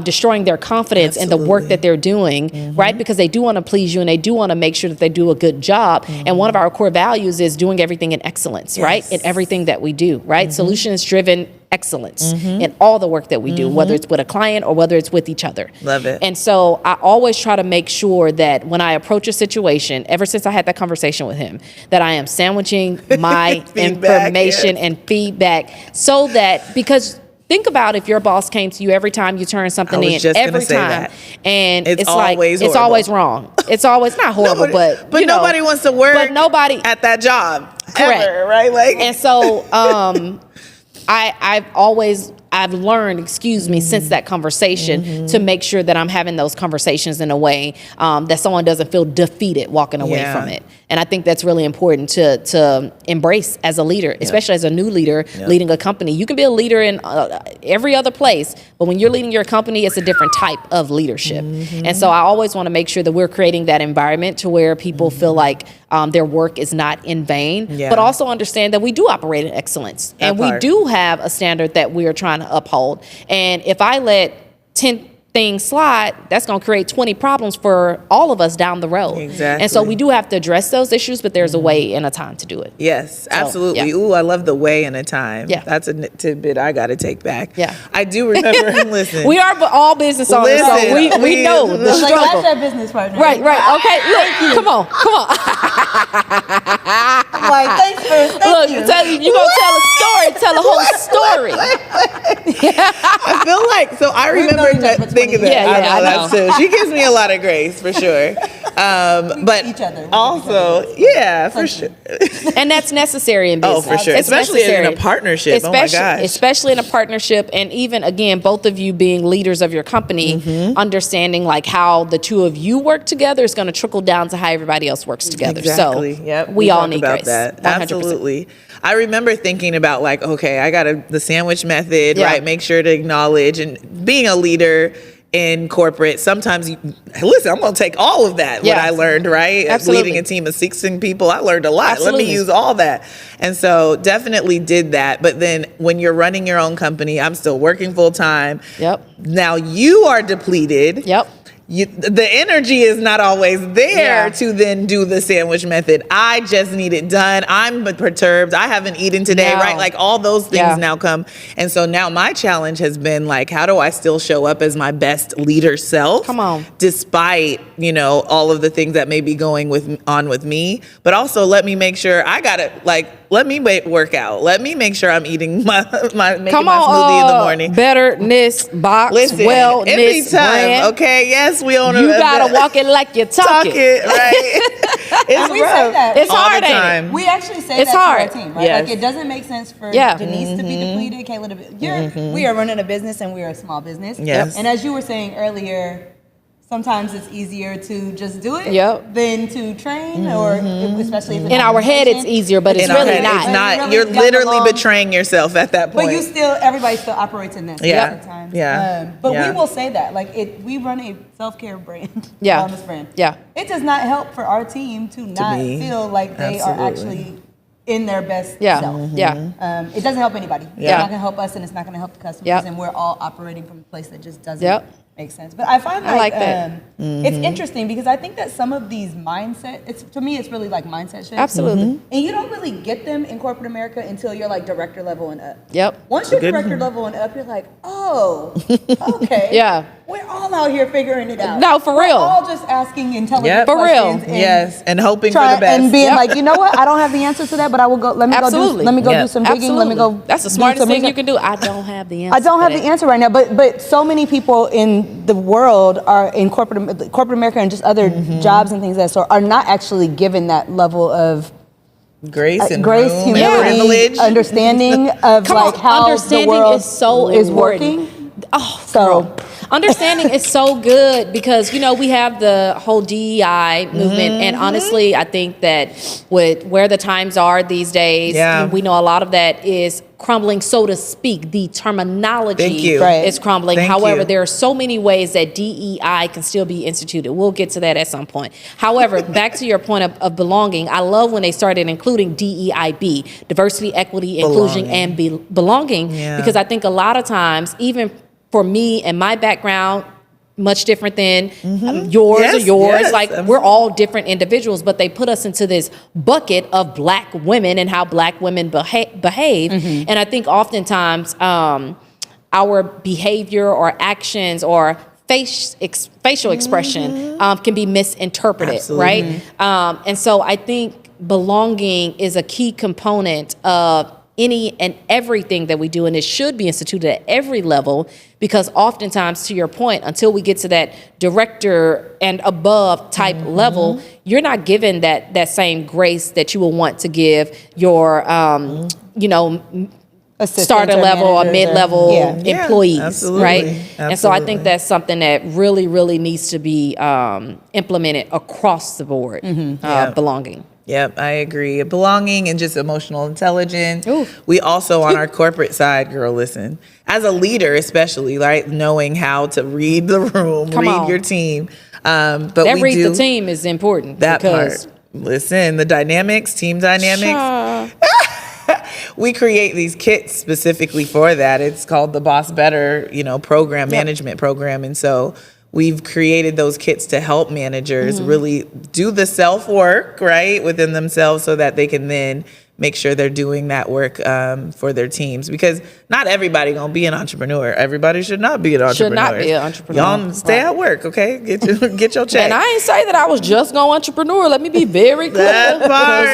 destroying their confidence in the work that they're doing, right? Because they do want to please you and they do want to make sure that they do a good job. And one of our core values is doing everything in excellence, right? In everything that we do, right? Solutions-driven excellence in all the work that we do, whether it's with a client or whether it's with each other. Love it. And so I always try to make sure that when I approach a situation, ever since I had that conversation with him, that I am sandwiching my information and feedback, so that, because think about if your boss came to you every time you turn something in, every time, and it's like, it's always wrong. It's always not horrible, but you know, nobody wants to work at that job. Correct. Ever, right? Like, and so I've learned, since that conversation, to make sure that I'm having those conversations in a way that someone doesn't feel defeated walking away from it. And I think that's really important to embrace as a leader, especially as a new leader leading a company. You can be a leader in every other place, but when you're leading your company, it's a different type of leadership. And so I always want to make sure that we're creating that environment to where people feel like their work is not in vain, but also understand that we do operate in excellence. And we do have a standard that we are trying to uphold. And if I let 10 things slide, that's going to create 20 problems for all of us down the road. Exactly. And so we do have to address those issues, but there's a way and a time to do it. Yes, absolutely. Ooh, I love the way and a time. That's a tidbit I got to take back. I do remember, listen. We are all business owners, so we know the struggle. Like, that's our business partner. Right. Okay, look, come on. I'm like, thanks for, you going to tell a story, tell a whole story. I feel like, so I remember thinking that. I know that too. She gives me a lot of grace, for sure. But each other. Also, for sure. And that's necessary in business. Oh, for sure. Especially in a partnership. Oh my gosh. Especially in a partnership. And even, again, both of you being leaders of your company, understanding like how the two of you work together is going to trickle down to how everybody else works together. Exactly. So we all need grace. That. 100%. Absolutely. I remember thinking about like, okay, I got the sandwich method, Yeah. right? Make sure to acknowledge, and being a leader in corporate, sometimes listen, I'm going to take all of that, what I learned, right? Absolutely. Leading a team of 16 people, I learned a lot. Absolutely. Let me use all that. And so definitely did that. But then when you're running your own company, I'm still working full time. Yep. Now you are depleted. Yep. The energy is not always there to then do the sandwich method. I just need it done. I'm perturbed. I haven't eaten today, right? Like all those things now come. And so now my challenge has been like, how do I still show up as my best leader self? Come on. Despite, all of the things that may be going on with me, but also let me make sure let me work out. Let me make sure I'm eating my smoothie in the morning. Betterness box, Listen, wellness every time, brand. okay? Yes, we own You gotta walk it like you talk it. right? It's we say that. It's all hard, the ain't it? time. We actually say It's that hard. to our team, right? Yes. Like it doesn't make sense for Yeah. Denise to be depleted, Kayla to be. We are running a business and we are a small business. Yes. And as you were saying earlier, sometimes it's easier to just do it than to train, or especially if it's In our head, it's easier, but it's In our really head, not. it's not. Really You're gotten literally along. betraying yourself at that point. But everybody still operates in that sometimes. But we will say that, we run a self-care brand, wellness brand. Yeah. It does not help for our team to not be. feel like they are actually in their best self. It doesn't help anybody. It's not going to help us, and it's not going to help the customers, and we're all operating from a place that just doesn't make sense. But I find like that. It's interesting because I think that some of these to me, it's really like mindset shifts. Absolutely. And you don't really get them in corporate America until you're like director level and up. Yep. Once you're director level and up, you're like, oh, okay. Yeah. We're all out here figuring it out. No, for real. We're all just asking intelligent For real. questions. And hoping for the best. And being like, you know what? I don't have the answer to that, but I will go. Let me go do some digging. Let me go. That's the do smartest some thing you research. can do. I don't have the answer. I don't have the answer right now, but so many people in the world are in corporate America and just other jobs and things are not actually given that level of grace, room, humility, and privilege, understanding of how understanding the world is so is important. working. Oh, so understanding is so good because we have the whole DEI movement, and honestly, I think that with where the times are these days, we know a lot of that is crumbling, so to speak. The terminology is crumbling. However, there are so many ways that DEI can still be instituted. We'll get to that at some point. However, back to your point of belonging, I love when they started including DEIB, diversity, equity, inclusion, and belonging, because I think a lot of times, even for me and my background, much different than yours or yours. We're all different individuals, but they put us into this bucket of black women and how black women behave. And I think oftentimes our behavior or actions or facial expression can be misinterpreted, right? And so I think belonging is a key component of any and everything that we do, and it should be instituted at every level, because oftentimes, to your point, until we get to that director and above type level, you're not given that same grace that you will want to give your starter level or mid-level employees, right? And so I think that's something that really, really needs to be implemented across the board, belonging. Yep, I agree. Belonging and just emotional intelligence. Ooh. We also, on our corporate side, girl, listen, as a leader especially, right, knowing how to read the room, read your team. But that read the team is important. That part. Listen, the dynamics, team dynamics. We create these kits specifically for that. It's called the Boss Better, program, management program. And so we've created those kits to help managers really do the self-work, right, within themselves, so that they can then make sure they're doing that work for their teams. Because not everybody gonna be an entrepreneur. Everybody should not be an entrepreneur. Should not be an entrepreneur. Y'all stay at work, okay? Get your check. And I ain't say that I was just going entrepreneur. Let me be very clear. That part.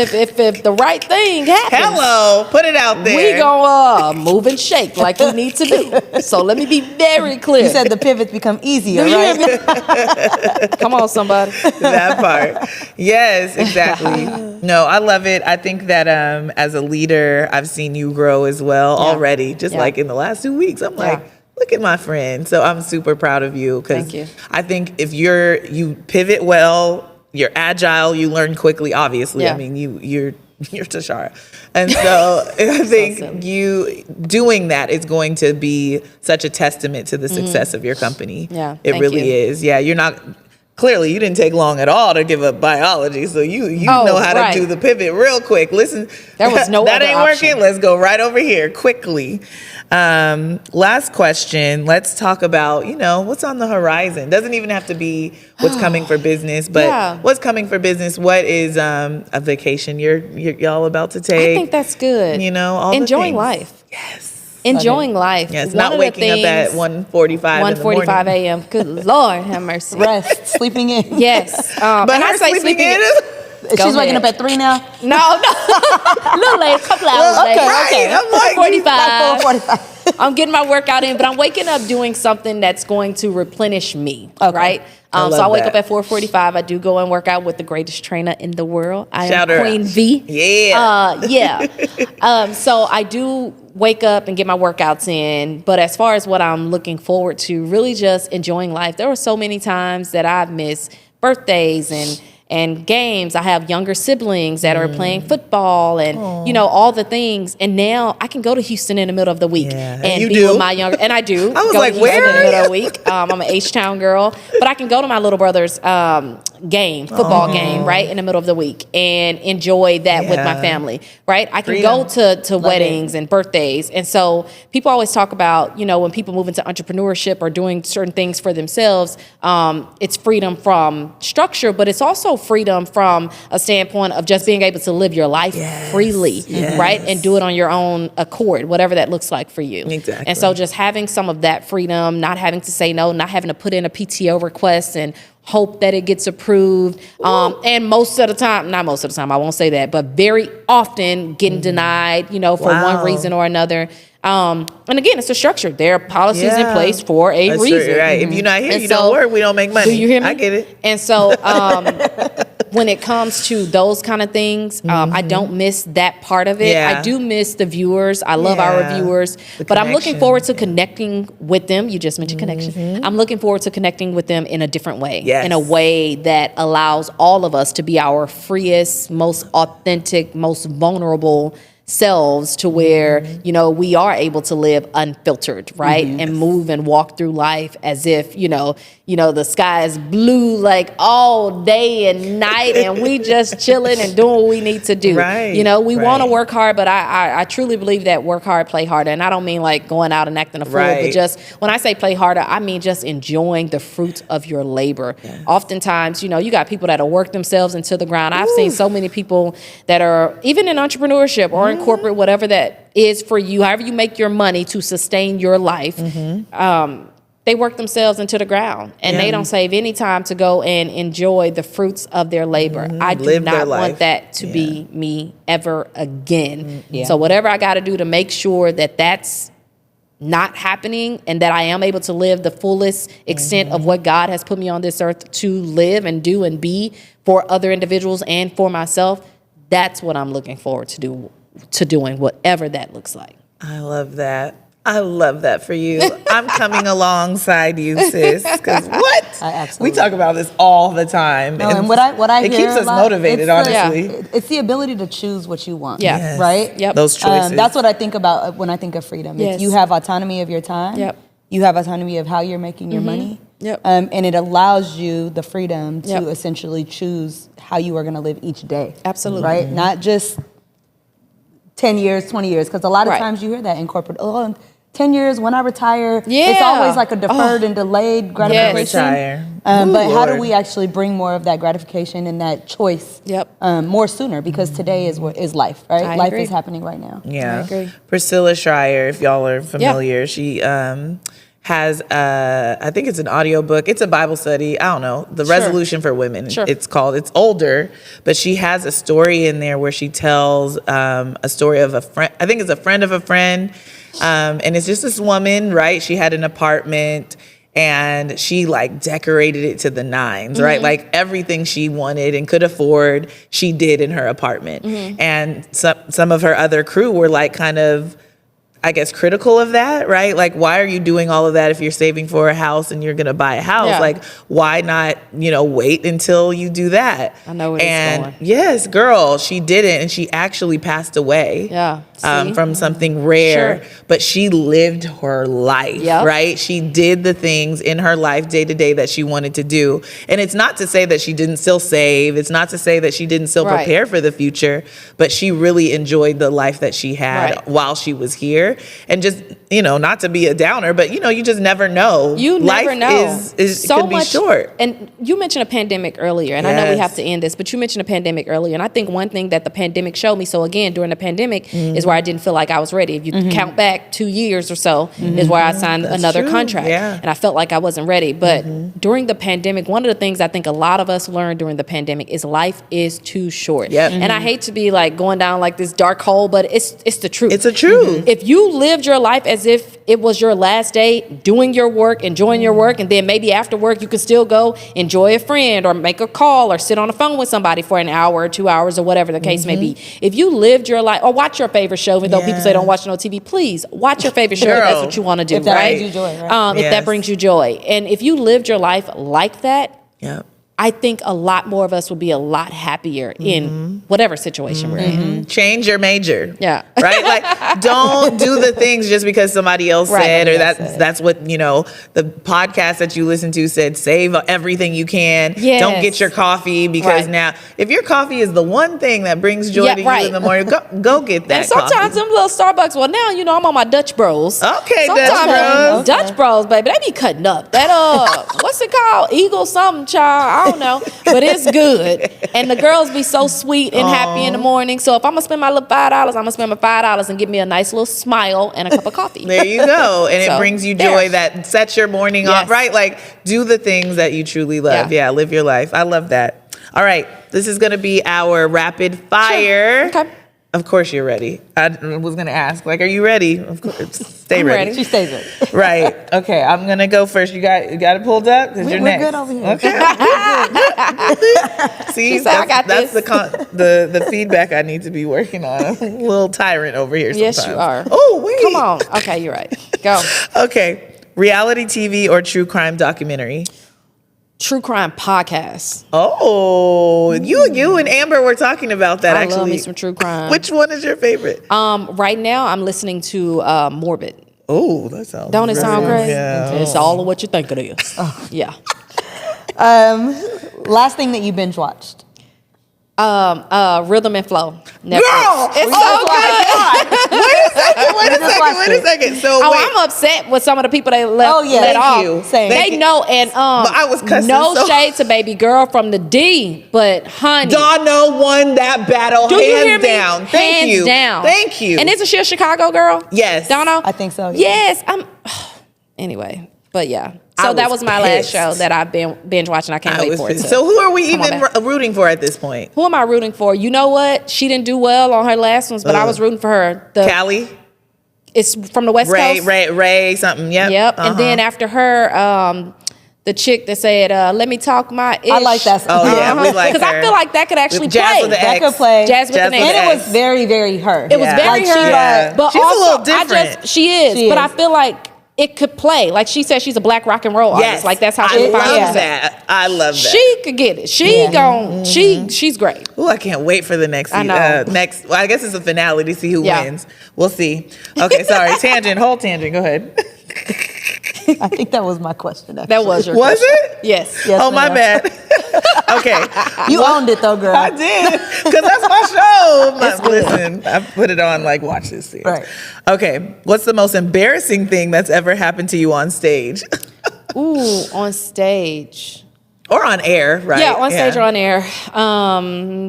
Because if the right thing happens, put it out there. we gonna move and shake like we need to do. So let me be very clear. You said the pivots become easier, right? Come on, somebody. That part. Yes, exactly. No, I love it. I think that as a leader, I've seen you grow as well already, just like in the last 2 weeks. I'm like, look at my friend. So I'm super proud of you, because I think if you pivot well, you're agile, you learn quickly, obviously. I mean, you're You're Tashara. And so I think you doing that is going to be such a testament to the success of your company. Yeah, it really is. Yeah, you're not. Clearly, you didn't take long at all to give up biology, so you know how to do the pivot real quick. Listen, there was no that other ain't option. working. Let's go right over here quickly. Last question. Let's talk about what's on the horizon. Doesn't even have to be what's coming for business, but what's coming for business. What is a vacation y'all about to take? I think that's good. All enjoying the life. Yes. Enjoying life. Yes, not waking up at 1:45 a.m. Good Lord, have mercy. Rest, sleeping in. Yes. But and her sleeping in. She's waking up at 3 now. No. A little late, a couple hours later. Okay. I'm like 4:45. I'm getting my workout in, but I'm waking up doing something that's going to replenish me. Okay. Right. So I wake up at 4:45. I do go and work out with the greatest trainer in the world. I am Queen V. Yeah. So I do wake up and get my workouts in. But as far as what I'm looking forward to, really just enjoying life. There were so many times that I've missed birthdays and games. I have younger siblings that are playing football and all the things. And now I can go to Houston in the middle of the week and be with my younger. And I do. I was go like, to Houston where in the middle of the week. I'm an H-Town girl, but I can go to my little brother's football game, right, in the middle of the week and enjoy that with my family, right? I can go to weddings and birthdays. And so people always talk about, when people move into entrepreneurship or doing certain things for themselves, it's freedom from structure, but it's also freedom from a standpoint of just being able to live your life freely, right? And do it on your own accord, whatever that looks like for you. Exactly. And so just having some of that freedom, not having to say no, not having to put in a PTO request and hope that it gets approved. And most of the time, not most of the time, I won't say that, but very often getting denied, for one reason or another. And again, it's a structure. There are policies in place for a reason. Right. If you're not here, you don't work, we don't make money. Do you hear me? I get it. And so when it comes to those kind of things, I don't miss that part of it. Yeah. I do miss the viewers. I love our viewers. But I'm looking forward to connecting with them. You just mentioned connection. I'm looking forward to connecting with them in a different way. Yes. In a way that allows all of us to be our freest, most authentic, most vulnerable selves, to where we are able to live unfiltered, right? And move and walk through life as if the sky is blue like all day and night, and we just chilling and doing what we need to do. Right. We want to work hard, but I truly believe that work hard, play harder. And I don't mean like going out and acting a fool, but just when I say play harder, I mean just enjoying the fruits of your labor. Yes. Oftentimes, you got people that will work themselves into the ground. I've seen so many people that are even in entrepreneurship or in corporate, whatever that is for you, however you make your money to sustain your life. They work themselves into the ground, and they don't save any time to go and enjoy the fruits of their labor. I do not want that to be me ever again. So whatever I got to do to make sure that that's not happening and that I am able to live the fullest extent of what God has put me on this earth to live and do and be for other individuals and for myself, that's what I'm looking forward to doing, whatever that looks like. I love that. I love that for you. I'm coming alongside you, sis. Because we talk about this all the time. No, and what I it hear keeps us motivated, honestly. It's the ability to choose what you want. Yeah. Yes. Right? Yep. Those choices. That's what I think about when I think of freedom. Yes. You have autonomy of your time. Yep. You have autonomy of how you're making your money. Yep. And it allows you the freedom to essentially choose how you are going to live each day. Absolutely. Right? Not just 10 years, 20 years. Because a lot of times you hear that in corporate. 10 years, when I retire, it's always like a deferred and delayed gratification. But how do we actually bring more of that gratification and that choice more sooner? Because today is life, right? Life is happening right now. Yeah. I agree. Priscilla Schreier, if y'all are familiar, she has, I think it's an audiobook. It's a Bible study. I don't know. The Resolution for Women, it's called. It's older, but she has a story in there where she tells a story of a friend. I think it's a friend of a friend. And it's just this woman, right? She had an apartment and she like decorated it to the nines, right? Like everything she wanted and could afford, she did in her apartment. And some of her other crew were like kind of I guess, critical of that, right? Like, why are you doing all of that if you're saving for a house and you're going to buy a house? Yeah. Like, why not, wait until you do that? I know where it's going. Yes, girl, she didn't. And she actually passed away from something rare. Sure. But she lived her life, right? She did the things in her life day to day that she wanted to do. And it's not to say that she didn't still save. It's not to say that she didn't still prepare for the future. But she really enjoyed the life that she had while she was here. And just, not to be a downer, but, you just never know. You never know. Life is so could be short. And you mentioned a pandemic earlier, and I know we have to end this, but you mentioned a pandemic earlier. And I think one thing that the pandemic showed me, so again, during the pandemic, is where I didn't feel like I was ready. If you count back 2 years or so, is where I signed another contract. Yeah. And I felt like I wasn't ready. But during the pandemic, one of the things I think a lot of us learned during the pandemic is life is too short. Yep. And I hate to be like going down like this dark hole, but it's the truth. It's the truth. If you lived your life as if it was your last day, doing your work, enjoying your work, and then maybe after work you could still go enjoy a friend or make a call or sit on the phone with somebody for an hour or 2 hours or whatever the case may be. If you lived your life, or watch your favorite show, even though people say don't watch no TV, please watch your favorite show if that's what you want to do, if that brings you joy, right? If that brings you joy. And if you lived your life like that, I think a lot more of us would be a lot happier in whatever situation we're in. Change your major. Yeah. Right? Like, don't do the things just because somebody else said, or that's what, the podcast that you listen to said, save everything you can. Yes. Don't get your coffee because now, if your coffee is the one thing that brings joy to you in the morning, go get that. And sometimes them little Starbucks, well, now, I'm on my Dutch Bros. Okay, sometimes Dutch Bros, baby, they be cutting up. That, what's it called? Eagle something, child. I don't know, but it's good. And the girls be so sweet and happy in the morning. So if I'm gonna spend my little $5, I'm gonna spend my $5 and get me a nice little smile and a cup of coffee. There you go. And it brings you joy that sets your morning off, right? Like, do the things that you truly love. Yeah, live your life. I love that. All right, this is gonna be our rapid fire. Sure. Okay. Of course you're ready. I was going to ask, like, are you ready? Of course. Stay ready. She stays ready. Right. Okay, I'm going to go first. You got it pulled up? Because you're next. We're good over here. Okay. See, said, that's the feedback I need to be working on. I'm a little tyrant over here sometimes. Yes, you are. Oh, wait. Come on. Okay, you're right. Go. Okay. Reality TV or true crime documentary? True crime podcast. Oh, you and Amber were talking about that. I actually love me some true crime. Which one is your favorite? Right now I'm listening to Morbid. Oh, that sounds. Don't it sound great? Yeah. It's all of what you think it is. Yeah. Last thing that you binge watched. Rhythm and Flow. Netflix. Girl, it's so good. Wait a second. So I'm upset with some of the people they let off. You. They know, and but I was cussing no shade to baby girl from the D, but honey, Donna won that battle. Do you hear me? Down. Hands down. Thank you. And isn't she a Chicago girl? Yes. Donna? I think so. Yes. Anyway, but yeah. So that was my last show that I've been binge watching. I can't wait for it. So who are we even rooting for at this point? Who am I rooting for? You know what? She didn't do well on her last ones, but I was rooting for her. Callie? It's from the West Coast. Ray something. Yep. And then after her, the chick that said, let me talk my ish. I like that. Oh, yeah, we like her. Because I feel like that could actually Jazz play. with the That X. could play. Jazz with an X. And it was very, very her. It was very her. Yeah. But she's also, a little different. She is. But I feel like it could play. Like she said, she's a black rock and roll artist. Like that's how she defines herself. I love that. She could get it. She's great. Oh, I can't wait for the next season. Well, I guess it's a finale to see who wins. We'll see. Okay, sorry. Whole tangent. Go ahead. I think that was my question. Actually. That was your question. Was it? Yes. Oh, my bad. Okay. You owned it though, girl. I did. Because that's my show. Listen, I put it on like, watch this series. Right. Okay. What's the most embarrassing thing that's ever happened to you on stage? Ooh, on stage. Or on air, right? Yeah, on stage or on air.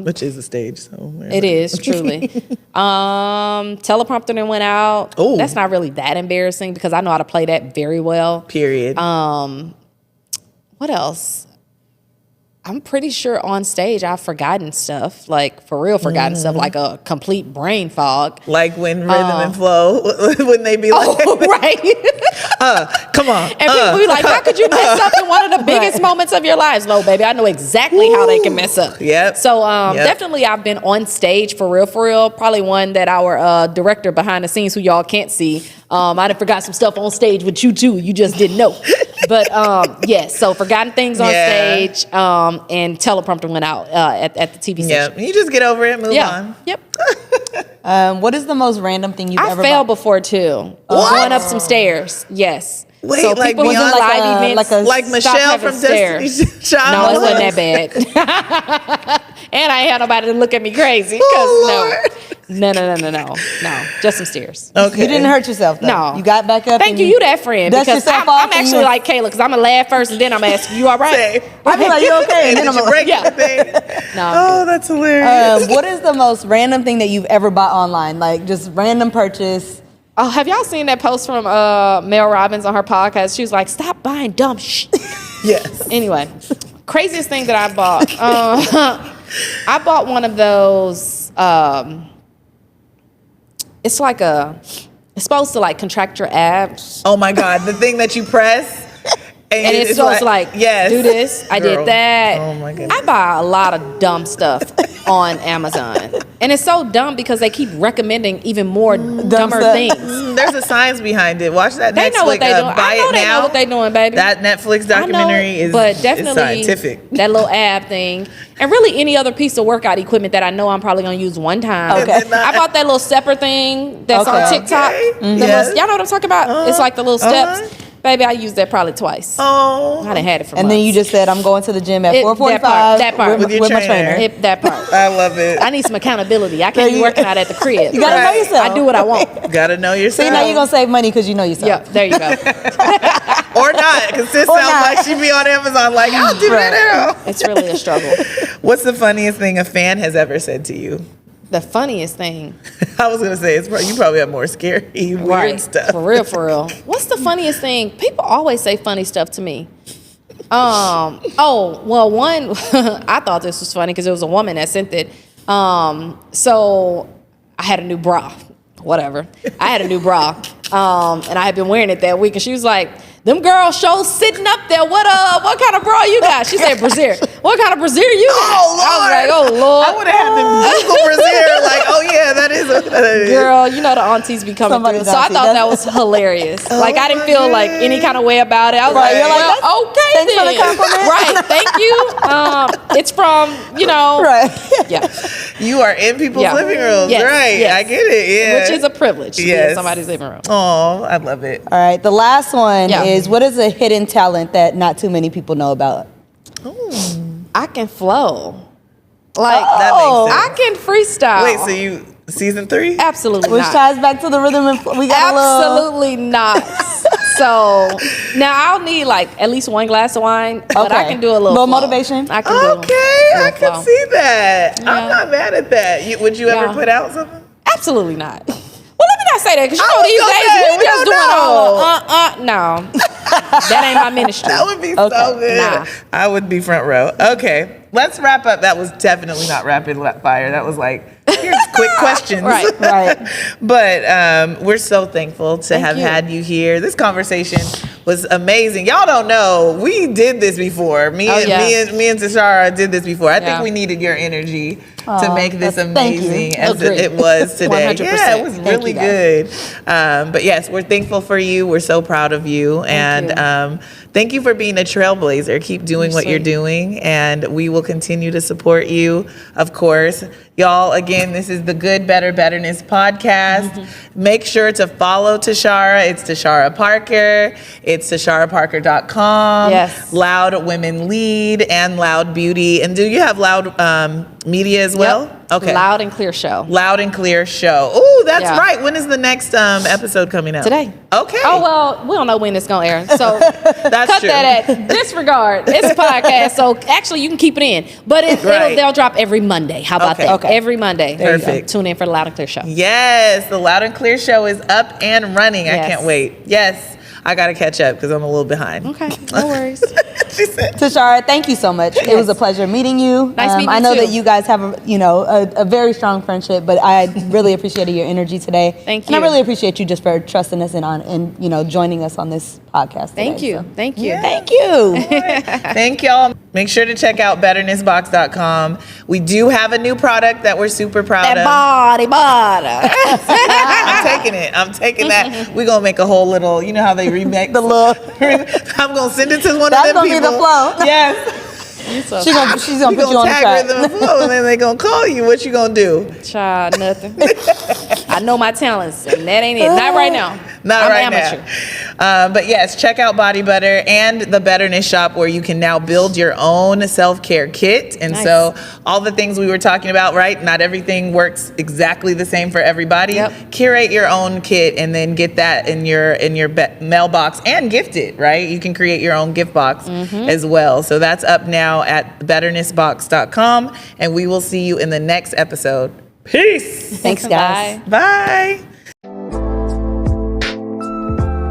Which is a stage. So it is, truly. Teleprompter then went out. Ooh. That's not really that embarrassing because I know how to play that very well. Period. What else? I'm pretty sure on stage I've forgotten stuff, like for real forgotten stuff, like a complete brain fog. Like when Rhythm and Flow, when they be like, right. come on. And people be like, how could you mess up in one of the biggest moments of your lives? No, baby, I know exactly how they can mess up. Yep. So definitely I've been on stage for real. Probably one that our director behind the scenes, who y'all can't see, I done forgot some stuff on stage with you too. You just didn't know. But yes, so forgotten things on stage, and teleprompter went out at the TV station. Yeah, you just get over it, move on. Yep. What is the most random thing you've ever I fell bought? before too. Going up some stairs. Yes. Wait, so like people who do beyond live events, like Michelle from Destiny's Child? No, it wasn't that bad. And I ain't had nobody to look at me crazy. No, just some stairs. Okay. You didn't hurt yourself, though. No. You got back up. Thank you. You that friend. dust Because yourself I'm off and actually you- like Kayla, because I'm going to laugh first and then I'm going to ask you all right? Same. I be like, you okay? And then I'm Did you like, break anything? No. Oh, that's hilarious. what is the most random thing that you've ever bought online? Like just random purchase. Oh, have y'all seen that post from Mel Robbins on her podcast? She was like, stop buying dumb shit. Yes. Anyway, craziest thing that I bought. I bought one of those, it's supposed to like contract your abs. Oh my God, the thing that you press. And it's supposed to like, yes. do this. I Girl. did that. Oh my goodness. I buy a lot of dumb stuff on Amazon. And it's so dumb because they keep recommending even more dumber stuff. things. There's a science behind it. Watch that They Netflix. know what they doing. Buy I know it they now. know what they doing, baby. That Netflix documentary is but definitely is scientific. That little ab thing, and really any other piece of workout equipment that I know I'm probably gonna use one time. Okay. I bought that little stepper thing that's Okay. on TikTok. Okay. The Yes. little, y'all know what I'm talking about? It's like the little steps. Baby, I used that probably twice. Oh, I done had it for And months. then you just said, I'm going to the gym at It- 4:45 that part. With your my trainer. trainer. That part. I love it. I need some accountability. I can't be working out at the crib. You gotta know Right. yourself. I do what I want. Gotta know yourself. See, now you're going to save money because you know yourself. Yeah, there you go. Or not, because this Or sounds not. like she be on Amazon like, I'll do Right. that now. It's really a struggle. What's the funniest thing a fan has ever said to you? The funniest thing. I was gonna say you probably have more scary, weird stuff. For real. What's the funniest thing? People always say funny stuff to me. One, I thought this was funny because it was a woman that sent it. So I had a new bra. Whatever. I had a new bra. And I had been wearing it that week, and she was like, them girls shows sitting up there. What kind of bra you got? She said brassiere. What kind of brassiere you got? Oh, Lord. I was like, oh Lord. I would have had to Google brassiere, like, oh yeah, that is. Girl, you know the aunties be coming Somebody's through. So I auntie, thought that that's- was hilarious. Like I didn't my feel like any kind of way about it. I was Right, like, you're like, well, okay thanks for the then. compliment. Right, thank you. It's from, Right. yeah, You are in people's Yeah. living rooms, Yes, right? yes. I get it. Yeah, which is a privilege to be Yes. in somebody's living room. Oh, I love it. All right. The last one Yeah. is, what is a hidden talent that not too many people know about? I can flow. Like That makes sense. I can freestyle. Wait, so you season 3? Absolutely Which not. ties back to the rhythm and we got a little... Absolutely not. So now I'll need like at least one glass of wine, but I Okay. can do a little Little flow. motivation? I can do a Okay, I little can flow. see that. I'm Yeah. not mad at that. Would you ever Yeah. put out something? Absolutely not. Well, let me not say that because you I know was these gonna days say, we we just don't doing all know. no. That ain't my ministry. That would be Okay. so good. Nah. I would be front row. Okay, let's wrap up. That was definitely not rapid fire. That was like, here's quick questions. Right. Right. But we're so thankful to have you. had you here. This conversation was amazing. Y'all don't know, we did this before. Me and Tashara did this before. I think Yeah. we needed your energy to make this thank you. amazing as Agreed. it was today. 100%. Yeah, it was Thank really you, guys. good. But yes, we're thankful for you. We're so proud of you. And thank you for being a trailblazer. Keep doing what you're doing, and we will continue to support you, of course. Y'all, again, this is the Good, Better, Betterness podcast. Make sure to follow Tashara. It's Tashara Parker. It's TasharaParker.com. Yes. Loud Women Lead and Loud Beauty. And do you have Loud Media as well? Yep. Okay. Loud and Clear show. Loud and Clear show. Oh, that's Yeah. right. When is the next episode coming out? Today. Okay. Oh well, we don't know when it's gonna air, so That's cut true. that at disregard. It's a podcast, so actually you can keep it in, but Right. they'll drop every Monday. How about Okay. that? Okay. Every Monday. There you go. Perfect. Tune in for the Loud and Clear show. Yes, the Loud and Clear show is up and running. I Yes. can't wait. Yes. I got to catch up because I'm a little behind. Okay, no worries. She said, Tashara, thank you so much. It was a pleasure meeting you. Nice meeting you I know too. that you guys have a very strong friendship, but I really appreciated your energy today. Thank And I you. really appreciate you just for trusting us and joining us on this podcast. Thank today. you. So, Thank you. thank you. thank y'all. Make sure to check out betternessbox.com. We do have a new product that we're super proud of. Body butter. I'm taking that. We're going to make a whole little, you know how they remake the little. I'm going to send it to one That's of them gonna be people. the flow. Yes. She's gonna We put you on the tag track. Rhythm and Flow, and then they going to call you. What you going to do? Child, nothing. I know my talents, and that ain't it. Not right now. Not I'm right amateur. now. But yes, check out Body Butter and the Betterness shop where you can now build your own self-care kit. And Nice. so all the things we were talking about, right? Not everything works exactly the same for everybody. Yep. Curate your own kit and then get that in your mailbox and gift it, right? You can create your own gift box as well. So that's up now at betternessbox.com, and we will see you in the next episode. Peace. Thanks, guys. Bye. Bye.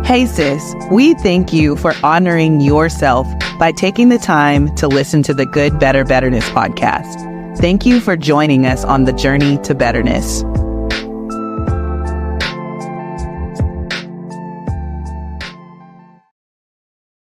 Hey sis, we thank you for honoring yourself by taking the time to listen to the Good, Better, Betterness podcast. Thank you for joining us on the journey to betterness.